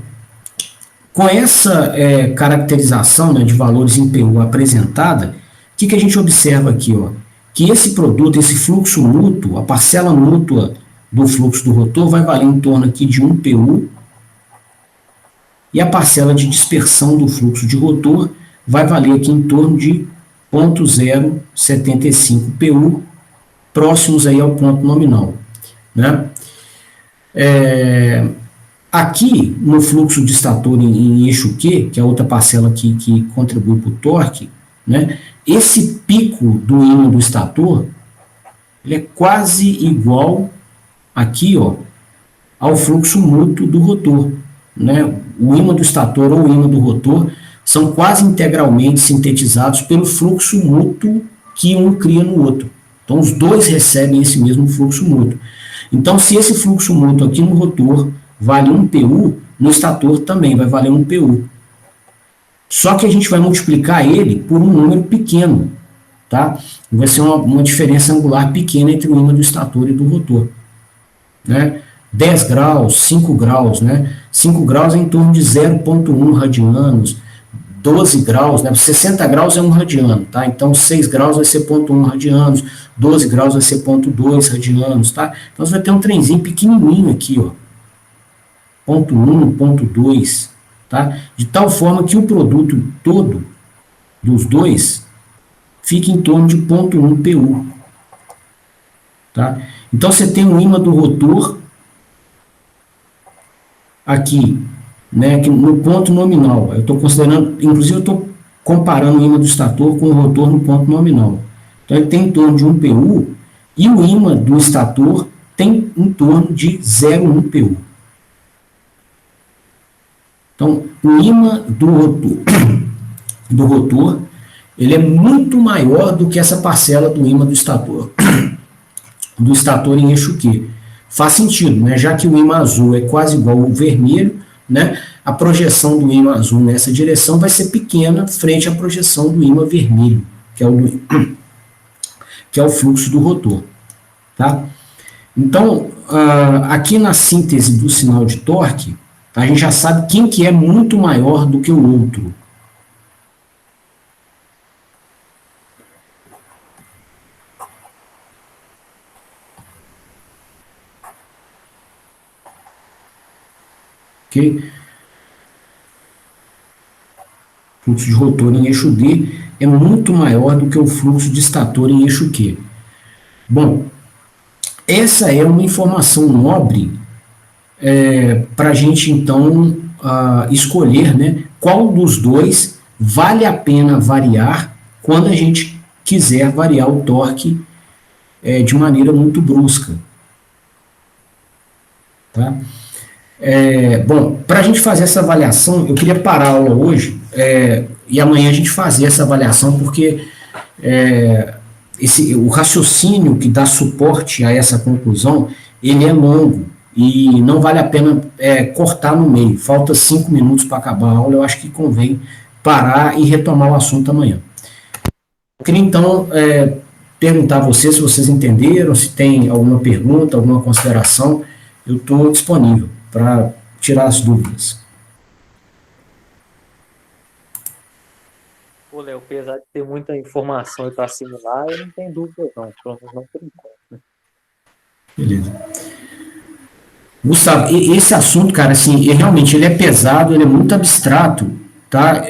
com essa caracterização, né, de valores em PU apresentada, o que a gente observa aqui? Ó? Que esse produto, esse fluxo mútuo, a parcela mútua do fluxo do rotor vai valer em torno aqui de 1 PU, e a parcela de dispersão do fluxo de rotor vai valer aqui em torno de 0,075 PU, próximos aí ao ponto nominal. Né? Aqui, no fluxo de estator em eixo Q, que é a outra parcela que contribui para o torque, né, esse pico do ímã do estator, ele é quase igual aqui, ó, ao fluxo mútuo do rotor. Né? O ímã do estator ou o ímã do rotor são quase integralmente sintetizados pelo fluxo mútuo que um cria no outro. Então, os dois recebem esse mesmo fluxo mútuo. Então, se esse fluxo mútuo aqui no rotor vale 1 PU, no estator também vai valer 1 PU. Só que a gente vai multiplicar ele por um número pequeno, tá? Vai ser uma diferença angular pequena entre o ímã do estator e do rotor. Né? 10 graus, 5 graus, né? 5 graus é em torno de 0,1 radianos, 12 graus, né? 60 graus é 1 radiano, tá? Então 6 graus vai ser 0,1 radianos, 12 graus vai ser 0,2 radianos, tá? Então você vai ter um trenzinho pequenininho aqui, ó. ponto 1, ponto 2, tá? De tal forma que o produto todo dos dois fica em torno de ponto 1 PU, tá? Então, você tem o ímã do rotor aqui, né, que no ponto nominal. Eu estou considerando, inclusive eu estou comparando o ímã do estator com o rotor no ponto nominal. Então, ele tem em torno de 1 PU, e o ímã do estator tem em torno de 0,1 PU. Então, o ímã do rotor, ele é muito maior do que essa parcela do ímã do estator em eixo Q. Faz sentido, né? Já que o ímã azul é quase igual ao vermelho, né? A projeção do ímã azul nessa direção vai ser pequena frente à projeção do ímã vermelho, que é o fluxo do rotor. Tá? Então, aqui na síntese do sinal de torque, a gente já sabe quem que é muito maior do que o outro. Ok? O fluxo de rotor em eixo D é muito maior do que o fluxo de estator em eixo Q. Bom, essa é uma informação nobre para a gente, então, escolher, né, qual dos dois vale a pena variar quando a gente quiser variar o torque de maneira muito brusca. Tá? Bom, para a gente fazer essa avaliação, eu queria parar a aula hoje e amanhã a gente fazer essa avaliação, porque o raciocínio que dá suporte a essa conclusão, ele é longo e não vale a pena cortar no meio. Falta 5 minutos para acabar a aula, eu acho que convém parar e retomar o assunto amanhã. Eu queria então perguntar a vocês se vocês entenderam, se tem alguma pergunta, alguma consideração, eu estou disponível para tirar as dúvidas. Pô, Léo, apesar de ter muita informação para assimilar, eu não tenho dúvida não, pelo menos não por enquanto. Né? Beleza. Gustavo, esse assunto, cara, assim, realmente ele é pesado, ele é muito abstrato, tá?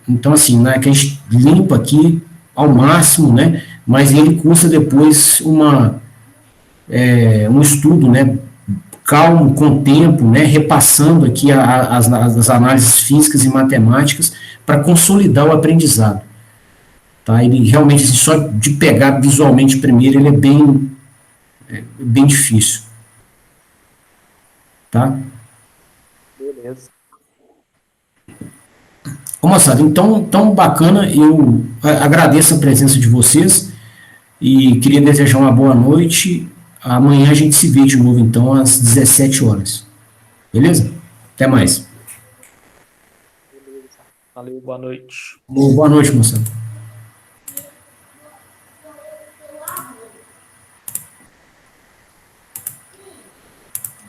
Então, assim, né, que a gente limpa aqui ao máximo, né? Mas ele custa depois um estudo, né? Calmo, com tempo, né? Repassando aqui as análises físicas e matemáticas para consolidar o aprendizado. Tá? Ele realmente, assim, só de pegar visualmente primeiro, ele é bem difícil. Tá? Beleza. Ô, moçada, então, tão bacana, eu agradeço a presença de vocês e queria desejar uma boa noite. Amanhã a gente se vê de novo, então, às 17 horas. Beleza? Até mais. Beleza. Valeu, boa noite. Boa noite, moçada.